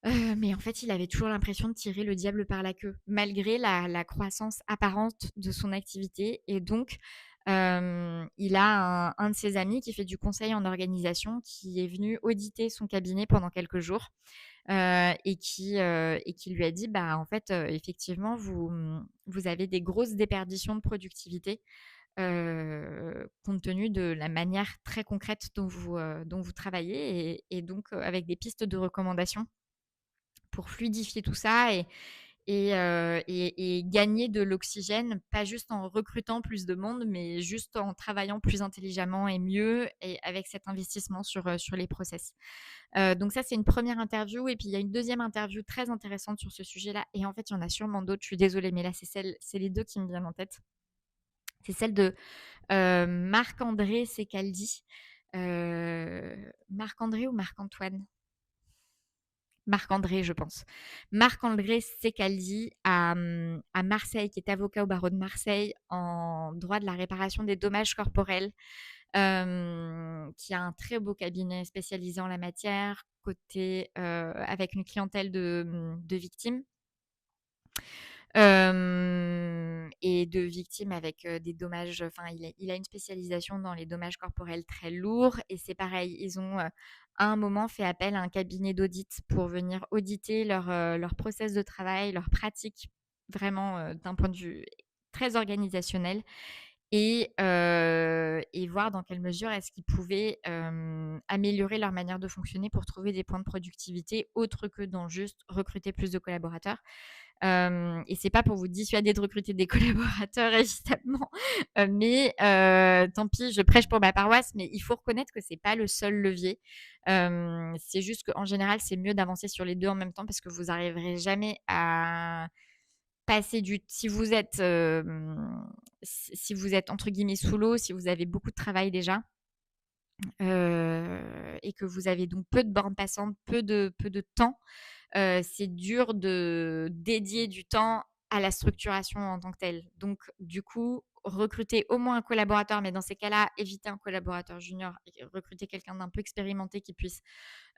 Mais en fait, il avait toujours l'impression de tirer le diable par la queue, malgré la croissance apparente de son activité. Et donc, il a un de ses amis qui fait du conseil en organisation, qui est venu auditer son cabinet pendant quelques jours, et qui lui a dit: «Bah, en fait, effectivement, vous avez des grosses déperditions de productivité, compte tenu de la manière très concrète dont vous travaillez, et donc, avec des pistes de recommandations pour fluidifier tout ça, et gagner de l'oxygène, pas juste en recrutant plus de monde, mais juste en travaillant plus intelligemment et mieux, et avec cet investissement sur les process. Donc ça, c'est une première interview, et puis il y a une deuxième interview très intéressante sur ce sujet-là, et en fait, il y en a sûrement d'autres, je suis désolée, mais là, c'est les deux qui me viennent en tête. C'est celle de Marc-André Secaldi. Marc-André ou Marc-Antoine? Marc-André, je pense. Marc-André Secaldi à Marseille, qui est avocat au barreau de Marseille en droit de la réparation des dommages corporels, qui a un très beau cabinet spécialisé en la matière, avec une clientèle de victimes. Et de victimes avec des dommages, enfin, il a une spécialisation dans les dommages corporels très lourds, et c'est pareil, ils ont à un moment fait appel à un cabinet d'audit pour venir auditer leur process de travail, leurs pratiques, vraiment d'un point de vue très organisationnel, et voir dans quelle mesure est-ce qu'ils pouvaient améliorer leur manière de fonctionner pour trouver des points de productivité autres que dans juste recruter plus de collaborateurs. Et c'est pas pour vous dissuader de recruter des collaborateurs, évidemment, mais tant pis, je prêche pour ma paroisse, mais il faut reconnaître que c'est pas le seul levier. C'est juste qu'en général, c'est mieux d'avancer sur les deux en même temps, parce que vous arriverez jamais à passer du si vous êtes entre guillemets «sous l'eau», si vous avez beaucoup de travail déjà, et que vous avez donc peu de bandes passantes, peu de temps, c'est dur de dédier du temps à la structuration en tant que telle. Donc du coup, recruter au moins un collaborateur, mais dans ces cas-là, éviter un collaborateur junior et recruter quelqu'un d'un peu expérimenté qui puisse,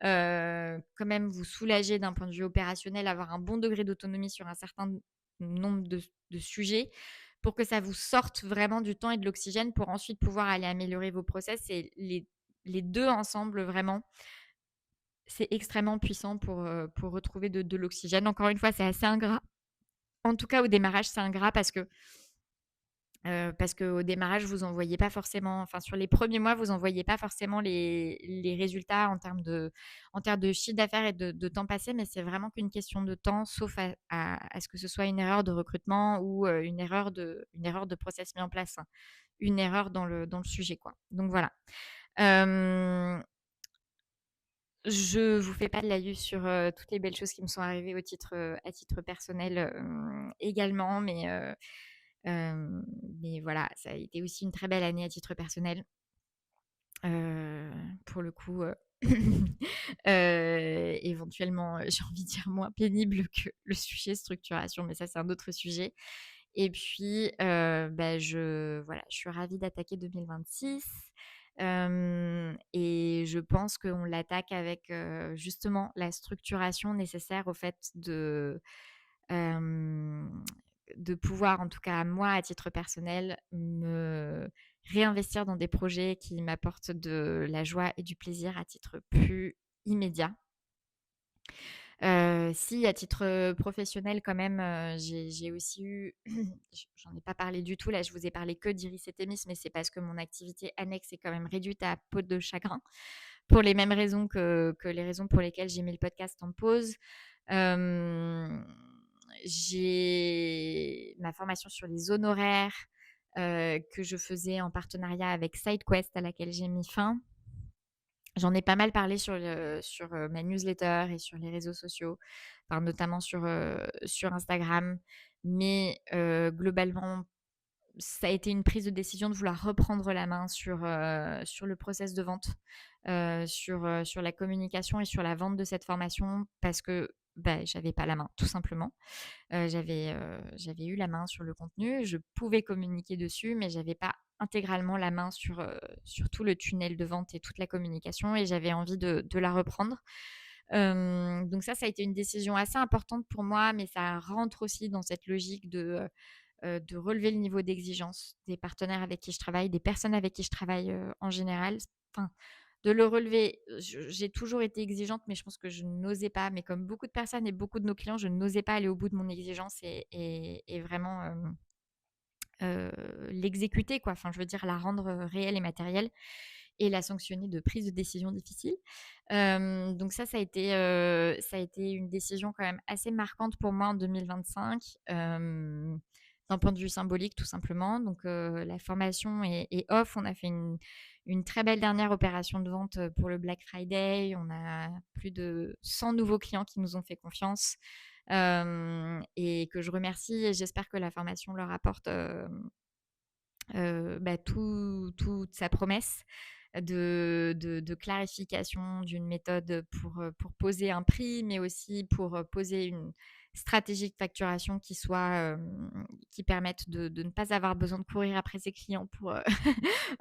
quand même vous soulager d'un point de vue opérationnel, avoir un bon degré d'autonomie sur un certain nombre de sujets, pour que ça vous sorte vraiment du temps et de l'oxygène, pour ensuite pouvoir aller améliorer vos process. Et les 2 ensemble, vraiment, c'est extrêmement puissant pour retrouver de l'oxygène. Encore une fois, c'est assez ingrat. En tout cas, au démarrage, c'est ingrat parce qu'au démarrage, vous en voyez pas forcément, enfin, sur les premiers mois, vous en voyez pas forcément les résultats en termes de chiffre d'affaires et de temps passé, mais c'est vraiment qu'une question de temps, sauf à ce que ce soit une erreur de recrutement ou une erreur de process mis en place, hein. Une erreur dans le sujet, quoi. Donc voilà. Je vous fais pas de laïus sur toutes les belles choses qui me sont arrivées à titre personnel, également, mais voilà, ça a été aussi une très belle année à titre personnel. Pour le coup, éventuellement, j'ai envie de dire moins pénible que le sujet structuration, mais ça, c'est un autre sujet. Et puis, voilà, je suis ravie d'attaquer 2026. Et je pense qu'on l'attaque avec, justement la structuration nécessaire au fait hem, de pouvoir, en tout cas moi à titre personnel, me réinvestir dans des projets qui m'apportent de la joie et du plaisir à titre plus immédiat. Si à titre, professionnel quand même, j'ai aussi eu j'en ai pas parlé du tout là, je vous ai parlé que d'Iris et Thémis, mais c'est parce que mon activité annexe est quand même réduite à peau de chagrin, pour les mêmes raisons que les raisons pour lesquelles j'ai mis le podcast en pause. Hem, j'ai ma formation sur les honoraires, que je faisais en partenariat avec SideQuest à laquelle j'ai mis fin. J'en ai pas mal parlé sur ma newsletter et sur les réseaux sociaux, enfin notamment sur Instagram. Mais globalement, ça a été une prise de décision de vouloir reprendre la main sur le process de vente, sur la communication et sur la vente de cette formation parce que, bah, j'avais pas la main, tout simplement. J'avais eu la main sur le contenu, je pouvais communiquer dessus, mais j'avais pas intégralement la main sur tout le tunnel de vente et toute la communication et j'avais envie de la reprendre. Donc ça a été une décision assez importante pour moi, mais ça rentre aussi dans cette logique de relever le niveau d'exigence des partenaires avec qui je travaille, des personnes avec qui je travaille, en général. Enfin, de le relever, j'ai toujours été exigeante, mais je pense que je n'osais pas, mais comme beaucoup de personnes et beaucoup de nos clients, je n'osais pas aller au bout de mon exigence et vraiment, l'exécuter quoi. Enfin, je veux dire la rendre, réelle et matérielle et la sanctionner de prise de décision difficile. Donc ça a été une décision quand même assez marquante pour moi en 2025, d'un point de vue symbolique tout simplement. Donc la formation est off. On a fait une très belle dernière opération de vente, pour le Black Friday. On a plus de 100 nouveaux clients qui nous ont fait confiance, et que je remercie et j'espère que la formation leur apporte, bah, toute sa promesse de clarification d'une méthode pour poser un prix, mais aussi pour, poser une stratégie de facturation qui permette de ne pas avoir besoin de courir après ses clients pour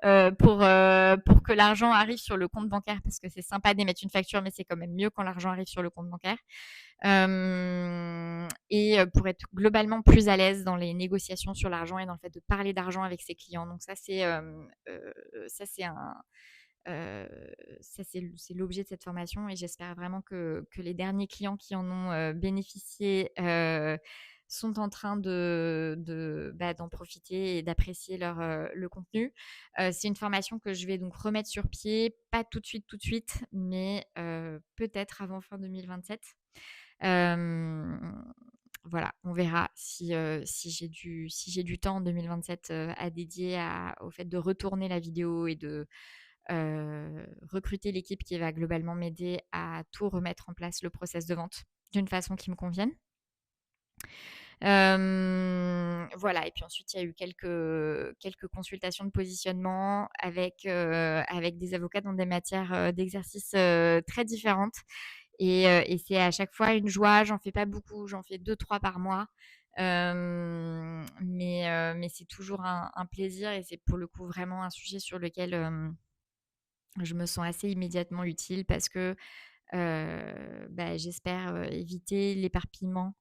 que l'argent arrive sur le compte bancaire. Parce que c'est sympa d'émettre une facture, mais c'est quand même mieux quand l'argent arrive sur le compte bancaire. Et pour être globalement plus à l'aise dans les négociations sur l'argent et dans le fait de parler d'argent avec ses clients. Donc ça c'est un heu, ça c'est l'objet de cette formation et j'espère vraiment que les derniers clients qui en ont, bénéficié, sont en train bah, d'en profiter et d'apprécier le contenu. C'est une formation que je vais donc remettre sur pied, pas tout de suite, mais peut-être avant fin 2027. Hem, voilà, on verra si j'ai du temps en 2027, à dédier au fait de retourner la vidéo et de, recruter l'équipe qui va globalement m'aider à tout remettre en place, le process de vente, d'une façon qui me convienne. Voilà et puis ensuite il y a eu quelques consultations de positionnement avec des avocats dans des matières, d'exercice, très différentes et c'est à chaque fois une joie. J'en fais pas beaucoup, j'en fais deux trois par mois, mais c'est toujours un plaisir et c'est pour le coup vraiment un sujet sur lequel, je me sens assez immédiatement utile parce que, bah, j'espère, éviter l'éparpillement,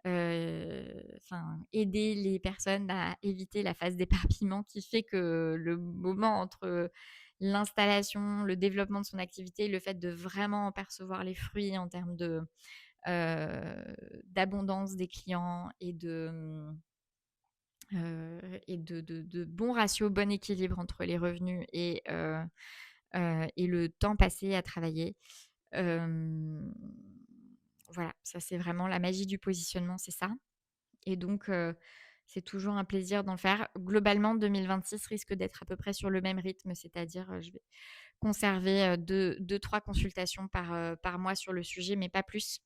enfin aider les personnes à éviter la phase d'éparpillement qui fait que le moment entre l'installation, le développement de son activité, le fait de vraiment en percevoir les fruits en termes d'abondance des clients et de bons ratios, bon équilibre entre les revenus et le temps passé à travailler. Hem, voilà, ça c'est vraiment la magie du positionnement, c'est ça et donc c'est toujours un plaisir d'en faire. Globalement, 2026 risque d'être à peu près sur le même rythme, c'est-à-dire, je vais conserver, 2-3 consultations par mois sur le sujet, mais pas plus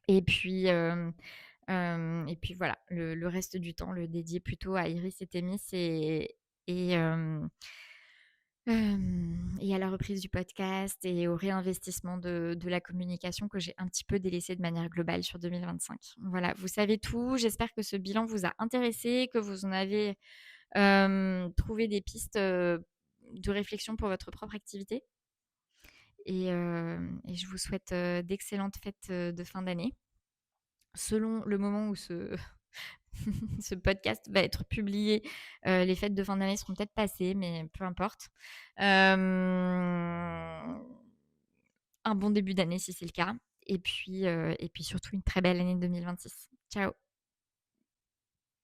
et puis, et puis voilà, le reste du temps, le dédier plutôt à Iris et Thémis et et à la reprise du podcast et au réinvestissement de la communication que j'ai un petit peu délaissé de manière globale sur 2025. Voilà, vous savez tout. J'espère que ce bilan vous a intéressé, que vous en avez, trouvé des pistes, de réflexion pour votre propre activité et je vous souhaite, d'excellentes fêtes, de fin d'année. Selon le moment où ce ce podcast va être publié, les fêtes de fin d'année seront peut-être passées, mais peu importe. Hem, un bon début d'année si c'est le cas et puis surtout une très belle année 2026. Ciao.